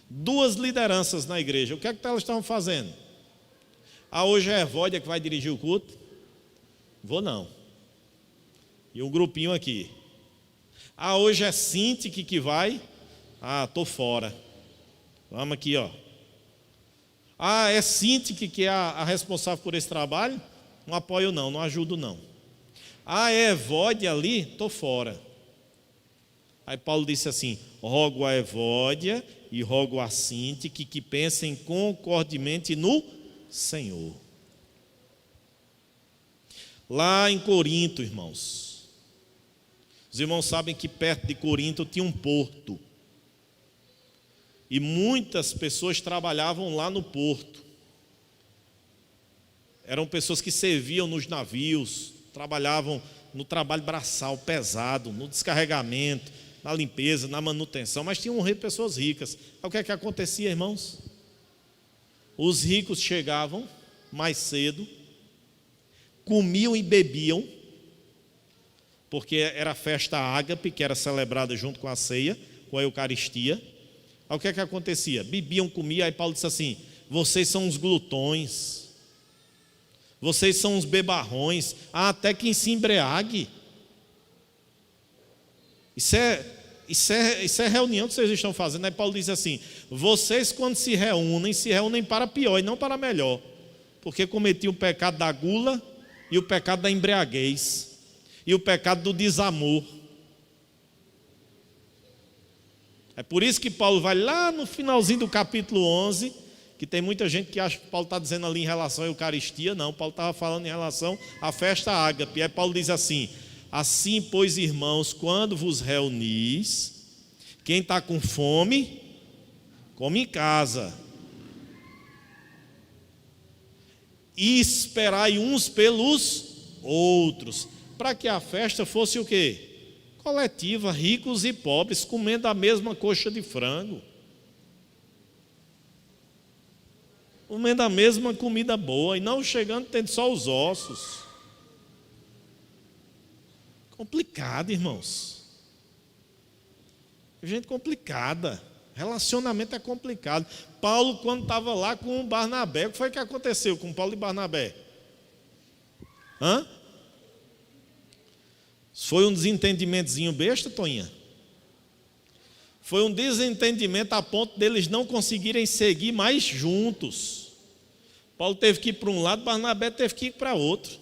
Duas lideranças na igreja. O que é que elas estavam fazendo? Hoje é Evódia que vai dirigir o culto? Vou não. E um grupinho aqui. Hoje é Sintique que vai? Estou fora. Vamos aqui, ó. É Sintique que é a responsável por esse trabalho? Não apoio não, não ajudo não. É Evódia ali? Estou fora. Aí Paulo disse assim: rogo a Evódia e rogo a Sintique que pensem concordemente no Senhor. Lá em Corinto, irmãos, os irmãos sabem que perto de Corinto tinha um porto. E muitas pessoas trabalhavam lá no porto. Eram pessoas que serviam nos navios, trabalhavam no trabalho braçal pesado, no descarregamento, na limpeza, na manutenção, mas tinham pessoas ricas. O que é que acontecia, irmãos? Os ricos chegavam mais cedo, comiam e bebiam, porque era a festa ágape, que era celebrada junto com a ceia, com a Eucaristia. O que é que acontecia? Bebiam, comiam, aí Paulo disse assim: vocês são os glutões, vocês são os bebarrões, até que se embriague. Isso é reunião que vocês estão fazendo. Aí Paulo diz assim: vocês quando se reúnem para pior e não para melhor, porque cometiam o pecado da gula e o pecado da embriaguez, e o pecado do desamor. É por isso que Paulo vai lá no finalzinho do capítulo 11, que tem muita gente que acha que Paulo está dizendo ali em relação à Eucaristia. Não, Paulo estava falando em relação à festa ágape. Aí Paulo diz assim: assim, pois, irmãos, quando vos reunis, quem está com fome, come em casa. E esperai uns pelos outros, para que a festa fosse o quê? Coletiva, ricos e pobres, comendo a mesma coxa de frango, comendo a mesma comida boa, e não chegando tendo só os ossos. Complicado, irmãos. Gente complicada. Relacionamento é complicado. Paulo, quando estava lá com o Barnabé, o que foi que aconteceu com Paulo e Barnabé? Foi um desentendimentozinho besta, Toninha? Foi um desentendimento a ponto deles não conseguirem seguir mais juntos. Paulo teve que ir para um lado, Barnabé teve que ir para outro.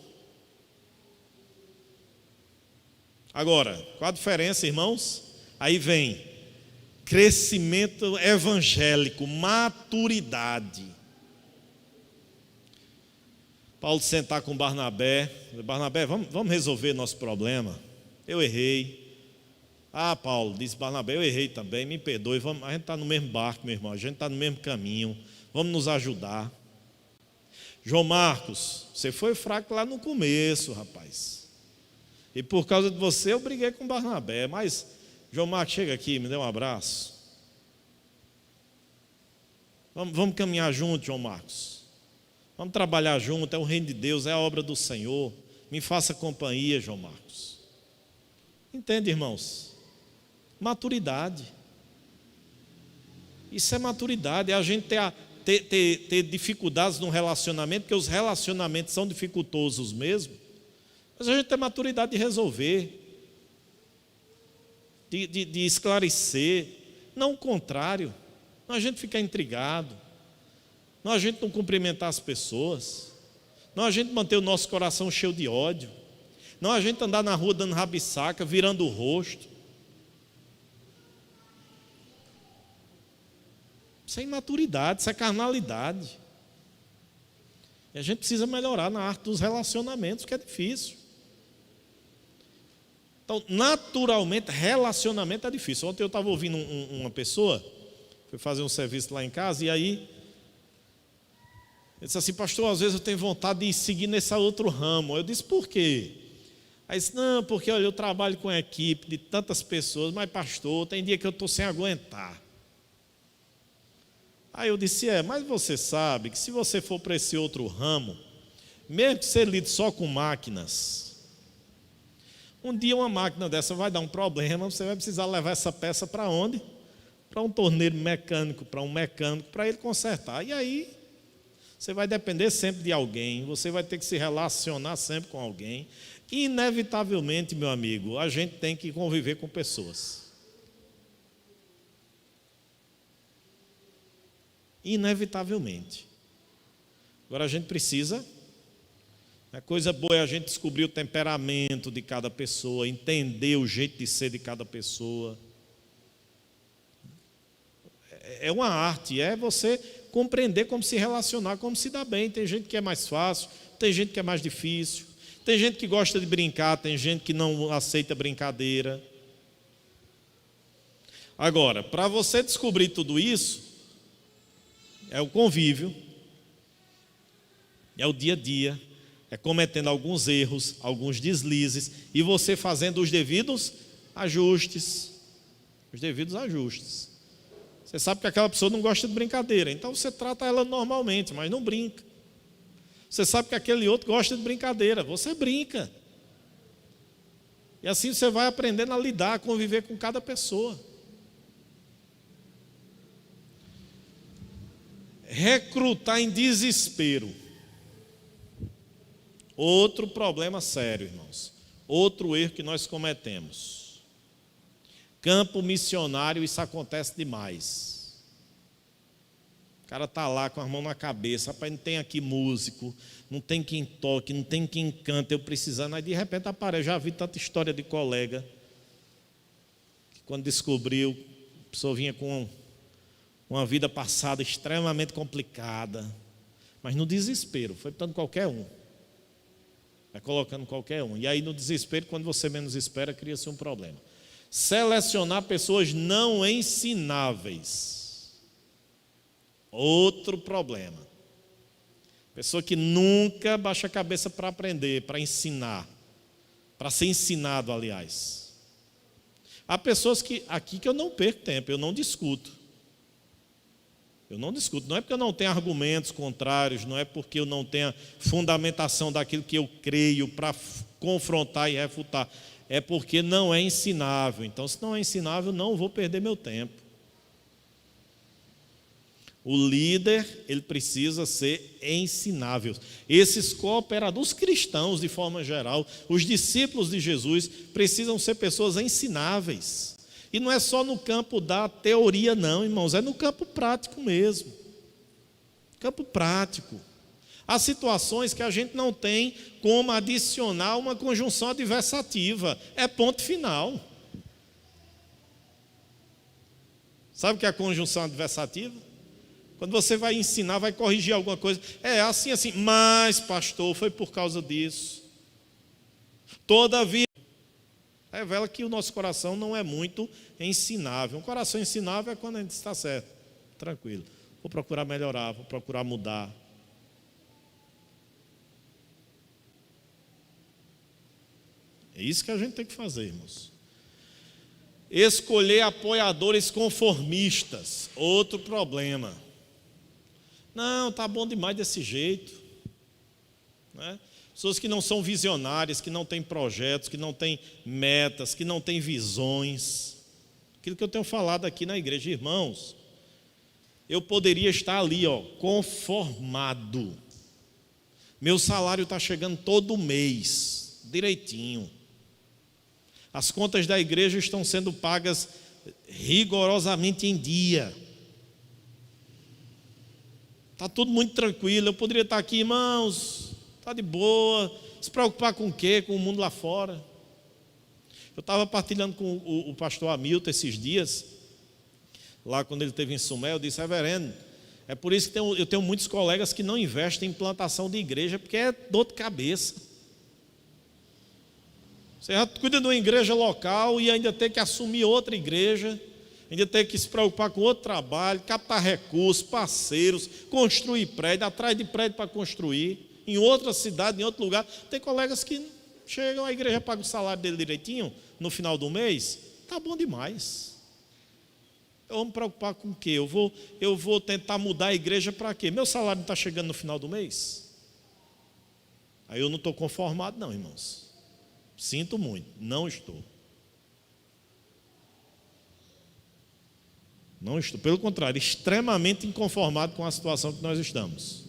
Agora, qual a diferença, irmãos? Aí vem crescimento evangélico, maturidade. Paulo sentar com Barnabé: Barnabé, vamos resolver nosso problema. Eu errei. Paulo, disse Barnabé, eu errei também, me perdoe. A gente está no mesmo barco, meu irmão, a gente está no mesmo caminho, vamos nos ajudar. João Marcos, você foi fraco lá no começo, rapaz, e por causa de você eu briguei com Barnabé, mas João Marcos, chega aqui, me dê um abraço. Vamos caminhar junto, João Marcos. Vamos trabalhar junto, é o reino de Deus, é a obra do Senhor. Me faça companhia, João Marcos. Entende, irmãos? Maturidade. Isso é maturidade, é a gente ter dificuldades no relacionamento, porque os relacionamentos são dificultosos mesmo, mas a gente tem maturidade de resolver, de esclarecer, não o contrário, não a gente ficar intrigado, não a gente não cumprimentar as pessoas, não a gente manter o nosso coração cheio de ódio, não a gente andar na rua dando rabisaca, virando o rosto. Isso é imaturidade, isso é carnalidade. E a gente precisa melhorar na arte dos relacionamentos, que é difícil. Então, naturalmente, relacionamento é difícil. Ontem eu estava ouvindo uma pessoa, fui fazer um serviço lá em casa, e aí ele disse assim: pastor, às vezes eu tenho vontade de seguir nesse outro ramo. Eu disse: por quê? Aí disse: não, porque olha, eu trabalho com a equipe de tantas pessoas, mas pastor, tem dia que eu estou sem aguentar. Aí eu disse: mas você sabe que se você for para esse outro ramo, mesmo que você lide só com máquinas, um dia uma máquina dessa vai dar um problema, você vai precisar levar essa peça para onde? Para um torneiro mecânico, para um mecânico, para ele consertar. E aí você vai depender sempre de alguém, você vai ter que se relacionar sempre com alguém. E inevitavelmente, meu amigo, a gente tem que conviver com pessoas. Inevitavelmente. Agora a gente precisa, a coisa boa é a gente descobrir o temperamento de cada pessoa, entender o jeito de ser de cada pessoa. É uma arte, é você compreender como se relacionar, como se dá bem. Tem gente que é mais fácil, tem gente que é mais difícil, tem gente que gosta de brincar, tem gente que não aceita brincadeira. Agora, para você descobrir tudo isso, é o convívio, é o dia a dia, é cometendo alguns erros, alguns deslizes, e você fazendo os devidos ajustes. Os devidos ajustes. Você sabe que aquela pessoa não gosta de brincadeira, então você trata ela normalmente, mas não brinca. Você sabe que aquele outro gosta de brincadeira, você brinca. E assim você vai aprendendo a lidar, a conviver com cada pessoa. Recrutar em desespero. Outro problema sério, irmãos. Outro erro que nós cometemos. Campo missionário, isso acontece demais. O cara está lá com as mãos na cabeça, rapaz, não tem aqui músico, não tem quem toque, não tem quem cante, eu precisando. Aí de repente aparece, já vi tanta história de colega, que quando descobriu, a pessoa vinha com uma vida passada extremamente complicada, mas no desespero, foi botando qualquer um. Vai colocando qualquer um. E aí no desespero, quando você menos espera, cria-se um problema. Selecionar pessoas não ensináveis. Outro problema. Pessoa que nunca baixa a cabeça para aprender, para ensinar, para ser ensinado, aliás. Há pessoas aqui que eu não perco tempo, eu não discuto. Eu não discuto, não é porque eu não tenho argumentos contrários, não é porque eu não tenha fundamentação daquilo que eu creio para confrontar e refutar, é porque não é ensinável. Então, se não é ensinável, não vou perder meu tempo. O líder, ele precisa ser ensinável. Esses cooperadores, os cristãos de forma geral, os discípulos de Jesus, precisam ser pessoas ensináveis. E não é só no campo da teoria não, irmãos, é no campo prático mesmo. Campo prático. Há situações que a gente não tem como adicionar uma conjunção adversativa. É ponto final. Sabe o que é a conjunção adversativa? Quando você vai ensinar, vai corrigir alguma coisa. É assim, mas pastor, foi por causa disso. Todavia, revela que o nosso coração não é muito ensinável. Um coração ensinável é quando a gente está certo, tranquilo. Vou procurar melhorar, vou procurar mudar. É isso que a gente tem que fazer, irmãos. Escolher apoiadores conformistas, outro problema. Não, está bom demais desse jeito. Né? Pessoas que não são visionárias, que não têm projetos, que não têm metas, que não têm visões. Aquilo que eu tenho falado aqui na igreja, irmãos, eu poderia estar ali, conformado. Meu salário está chegando todo mês, direitinho. As contas da igreja estão sendo pagas rigorosamente em dia. Está tudo muito tranquilo, eu poderia estar aqui, irmãos, está de boa, se preocupar com o quê? Com o mundo lá fora. Eu estava partilhando com o pastor Hamilton esses dias, lá quando ele esteve em Sumé, eu disse, reverendo, é por isso que eu tenho muitos colegas que não investem em plantação de igreja, porque é dor de cabeça. Você já cuida de uma igreja local e ainda tem que assumir outra igreja, ainda tem que se preocupar com outro trabalho, captar recursos, parceiros, construir prédio, atrás de prédio para construir, em outra cidade, em outro lugar. Tem colegas que chegam, a igreja paga o salário dele direitinho, no final do mês, está bom demais. Eu vou me preocupar com o quê? Eu vou tentar mudar a igreja para quê? Meu salário não está chegando no final do mês? Aí eu não estou conformado não, irmãos. Sinto muito, não estou. Não estou, pelo contrário, extremamente inconformado com a situação que nós estamos.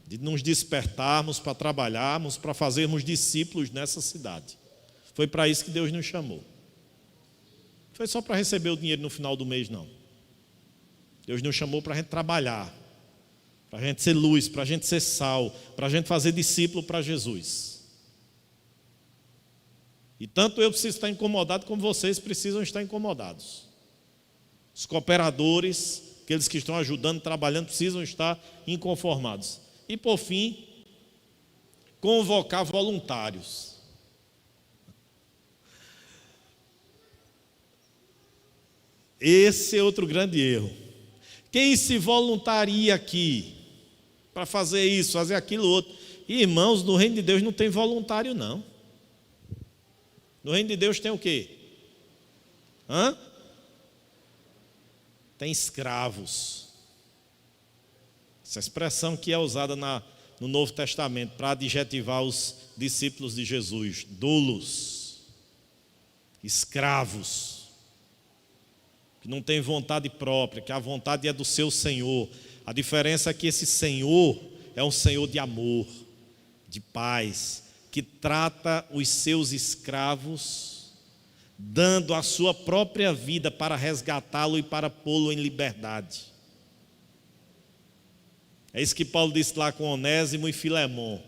De nos despertarmos para trabalharmos, para fazermos discípulos nessa cidade. Foi para isso que Deus nos chamou. Foi só para receber o dinheiro no final do mês, não. Deus nos chamou para a gente trabalhar, para a gente ser luz, para a gente ser sal, para a gente fazer discípulo para Jesus. E tanto eu preciso estar incomodado, como vocês precisam estar incomodados. Os cooperadores, aqueles que estão ajudando, trabalhando, precisam estar inconformados. E por fim, convocar voluntários. Esse é outro grande erro. Quem se voluntaria aqui para fazer isso, fazer aquilo outro? Irmãos, no reino de Deus não tem voluntário não. No reino de Deus tem o quê? Tem escravos. Essa expressão que é usada no Novo Testamento para adjetivar os discípulos de Jesus, doulos, escravos, que não tem vontade própria, que a vontade é do seu Senhor. A diferença é que esse Senhor é um Senhor de amor, de paz, que trata os seus escravos dando a sua própria vida para resgatá-lo e para pô-lo em liberdade. É isso que Paulo disse lá com Onésimo e Filemon.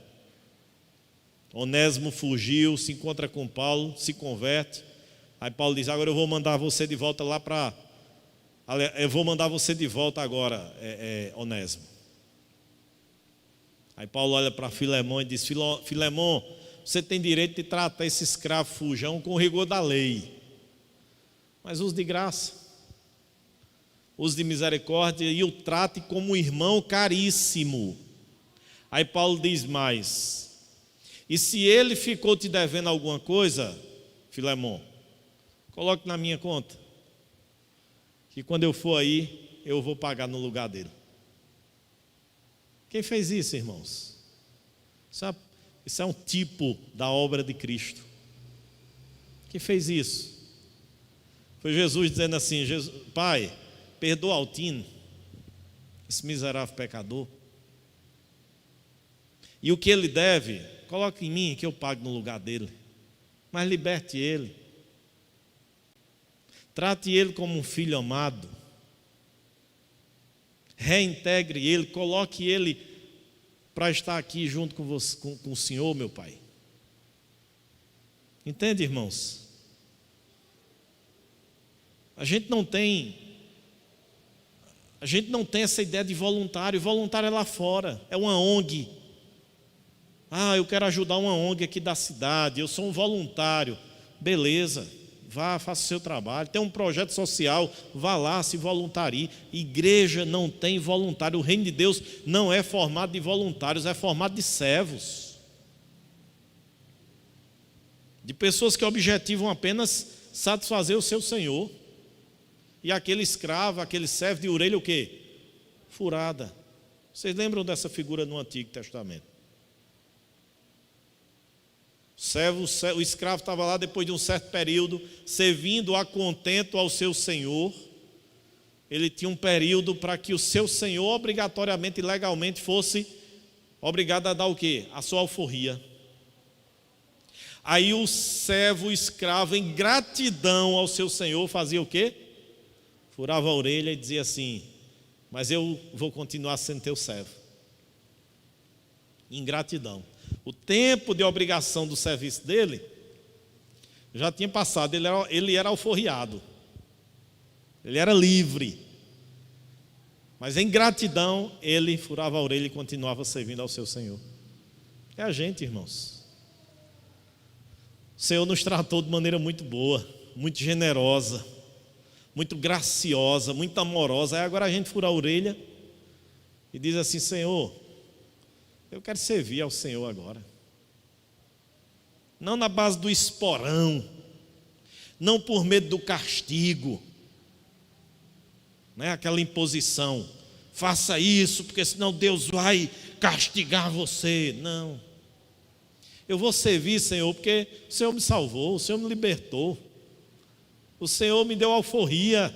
Onésimo fugiu, se encontra com Paulo, se converte. Aí Paulo diz: agora eu vou mandar você de volta lá para... Eu vou mandar você de volta agora, Onésimo. Aí Paulo olha para Filemon e diz: Filemon, você tem direito de tratar esse escravo fujão com o rigor da lei, mas use de graça, use de misericórdia e o trate como um irmão caríssimo. Aí Paulo diz mais: e se ele ficou te devendo alguma coisa, Filemon, coloque na minha conta, que quando eu for aí, eu vou pagar no lugar dele. Quem fez isso, irmãos? Isso é um tipo da obra de Cristo. Quem fez isso? Foi Jesus dizendo assim: Pai, perdoa Altino, esse miserável pecador, e o que ele deve, coloque em mim que eu pago no lugar dele, mas liberte ele, trate ele como um filho amado, reintegre ele, coloque ele para estar aqui junto com você, com o Senhor, meu Pai. Entende, irmãos? A gente não tem essa ideia de voluntário. Voluntário é lá fora, é uma ONG. Eu quero ajudar uma ONG aqui da cidade, eu sou um voluntário. Beleza, vá, faça o seu trabalho. Tem um projeto social, vá lá, se voluntarie. Igreja não tem voluntário. O reino de Deus não é formado de voluntários, é formado de servos, de pessoas que objetivam apenas satisfazer o seu senhor. E aquele escravo, aquele servo de orelha o quê? Furada. Vocês lembram dessa figura no Antigo Testamento? O escravo estava lá depois de um certo período, servindo a contento ao seu senhor. Ele tinha um período para que o seu senhor obrigatoriamente e legalmente fosse obrigado a dar o quê? A sua alforria. Aí o servo, o escravo, em gratidão ao seu senhor, fazia o quê? Furava a orelha e dizia assim: mas eu vou continuar sendo teu servo. Ingratidão. O tempo de obrigação do serviço dele já tinha passado, ele era alforriado, ele era livre, mas em gratidão ele furava a orelha e continuava servindo ao seu Senhor. É a gente, irmãos. O Senhor nos tratou de maneira muito boa, muito generosa, muito graciosa, muito amorosa. Aí agora a gente fura a orelha e diz assim: Senhor, eu quero servir ao Senhor agora. Não na base do esporão, não por medo do castigo, não é aquela imposição, faça isso, porque senão Deus vai castigar você. Não. Eu vou servir, Senhor, porque o Senhor me salvou, o Senhor me libertou, o Senhor me deu alforria.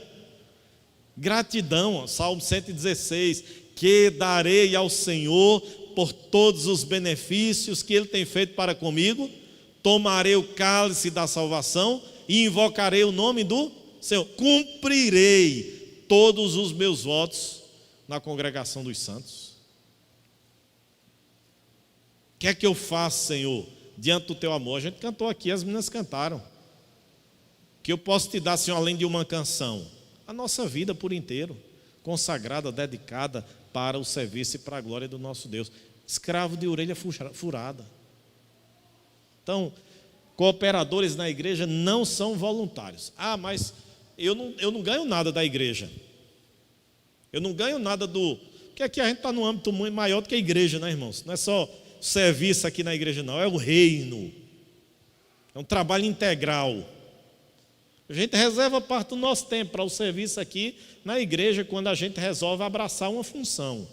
Gratidão, Salmo 116, que darei ao Senhor por todos os benefícios que Ele tem feito para comigo. Tomarei o cálice da salvação e invocarei o nome do Senhor. Cumprirei todos os meus votos na congregação dos santos. O que é que eu faço, Senhor, diante do teu amor? A gente cantou aqui, as meninas cantaram. Que eu posso te dar, Senhor, além de uma canção? A nossa vida por inteiro, consagrada, dedicada para o serviço e para a glória do nosso Deus. Escravo de orelha furada. Então, cooperadores na igreja não são voluntários. Mas eu não ganho nada da igreja. Eu não ganho nada do... Porque aqui a gente está num âmbito muito maior do que a igreja, né, irmãos? Não é só serviço aqui na igreja, não. É o reino. É um trabalho integral. A gente reserva parte do nosso tempo para o serviço aqui na igreja, quando a gente resolve abraçar uma função.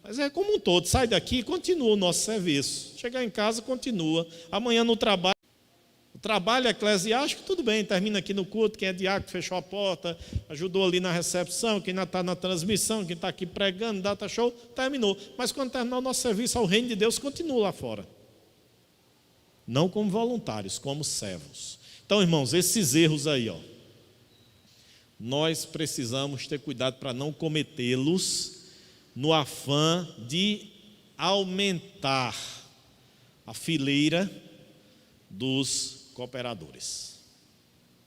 Mas é como um todo, sai daqui e continua o nosso serviço. Chegar em casa, continua. Amanhã no trabalho, o trabalho eclesiástico, tudo bem, termina aqui no culto, quem é diácono fechou a porta, ajudou ali na recepção, quem ainda está na transmissão, quem está aqui pregando, data show, terminou. Mas quando terminar o nosso serviço ao reino de Deus, continua lá fora. não como voluntários, como servos. Então, irmãos, esses erros aí, nós precisamos ter cuidado para não cometê-los no afã de aumentar a fileira dos cooperadores.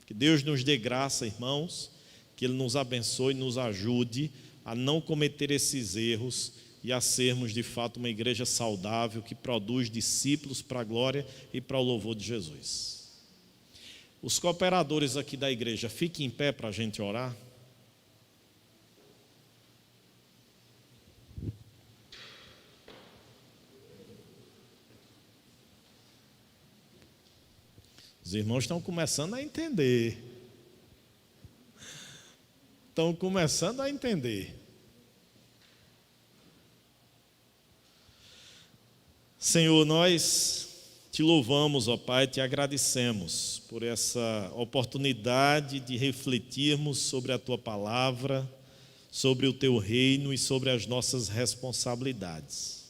Que Deus nos dê graça, irmãos, que Ele nos abençoe e nos ajude a não cometer esses erros e a sermos de fato uma igreja saudável que produz discípulos para a glória e para o louvor de Jesus. Os cooperadores aqui da igreja, fiquem em pé para a gente orar. Os irmãos estão começando a entender. Estão começando a entender. Senhor, nós te louvamos, ó Pai, te agradecemos por essa oportunidade de refletirmos sobre a Tua palavra, sobre o Teu reino e sobre as nossas responsabilidades.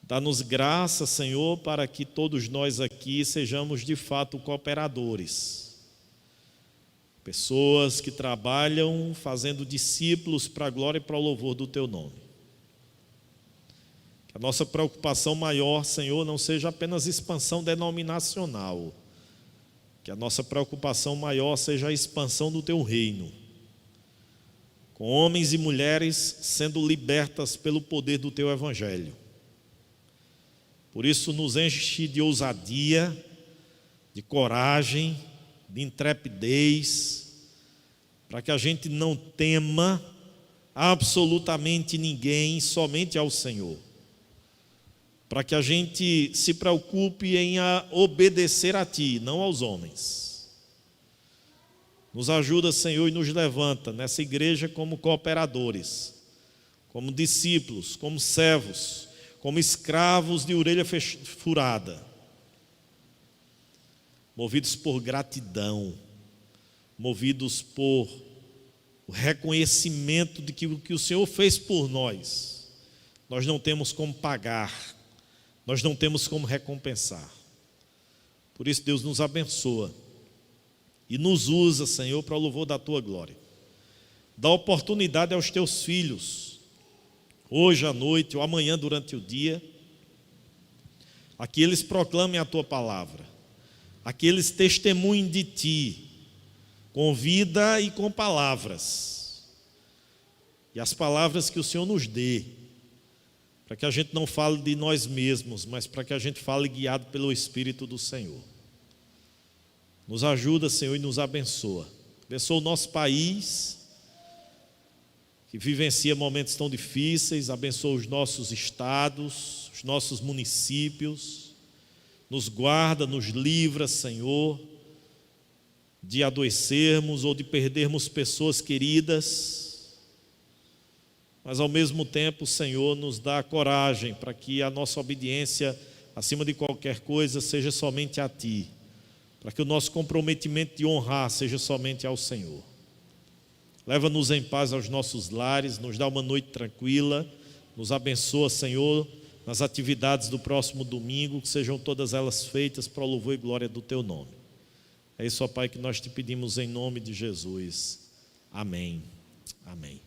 Dá-nos graça, Senhor, para que todos nós aqui sejamos de fato cooperadores. Pessoas que trabalham fazendo discípulos para a glória e para o louvor do Teu nome. Que a nossa preocupação maior, Senhor, não seja apenas expansão denominacional. Que a nossa preocupação maior seja a expansão do Teu reino. Com homens e mulheres sendo libertas pelo poder do Teu Evangelho. Por isso, nos enche de ousadia, de coragem, de intrepidez, para que a gente não tema absolutamente ninguém, somente ao Senhor. Para que a gente se preocupe em obedecer a Ti, não aos homens. Nos ajuda, Senhor, e nos levanta nessa igreja como cooperadores, como discípulos, como servos, como escravos de orelha furada, movidos por gratidão, movidos por o reconhecimento de que o que o Senhor fez por nós, nós não temos como pagar, nós não temos como recompensar. Por isso, Deus nos abençoa e nos usa, Senhor, para o louvor da Tua glória. Dá oportunidade aos Teus filhos, hoje à noite ou amanhã durante o dia, a que eles proclamem a Tua palavra, a que eles testemunhem de Ti, com vida e com palavras, e as palavras que o Senhor nos dê, para que a gente não fale de nós mesmos, mas para que a gente fale guiado pelo Espírito do Senhor. Nos ajuda, Senhor, e nos abençoa. Abençoa o nosso país, que vivencia momentos tão difíceis, abençoa os nossos estados, os nossos municípios, nos guarda, nos livra, Senhor, de adoecermos ou de perdermos pessoas queridas, mas ao mesmo tempo, Senhor, nos dá coragem para que a nossa obediência, acima de qualquer coisa, seja somente a Ti, para que o nosso comprometimento de honrar seja somente ao Senhor. Leva-nos em paz aos nossos lares, nos dá uma noite tranquila, nos abençoa, Senhor, nas atividades do próximo domingo, que sejam todas elas feitas para o louvor e glória do Teu nome. É isso, ó Pai, que nós te pedimos em nome de Jesus. Amém. Amém.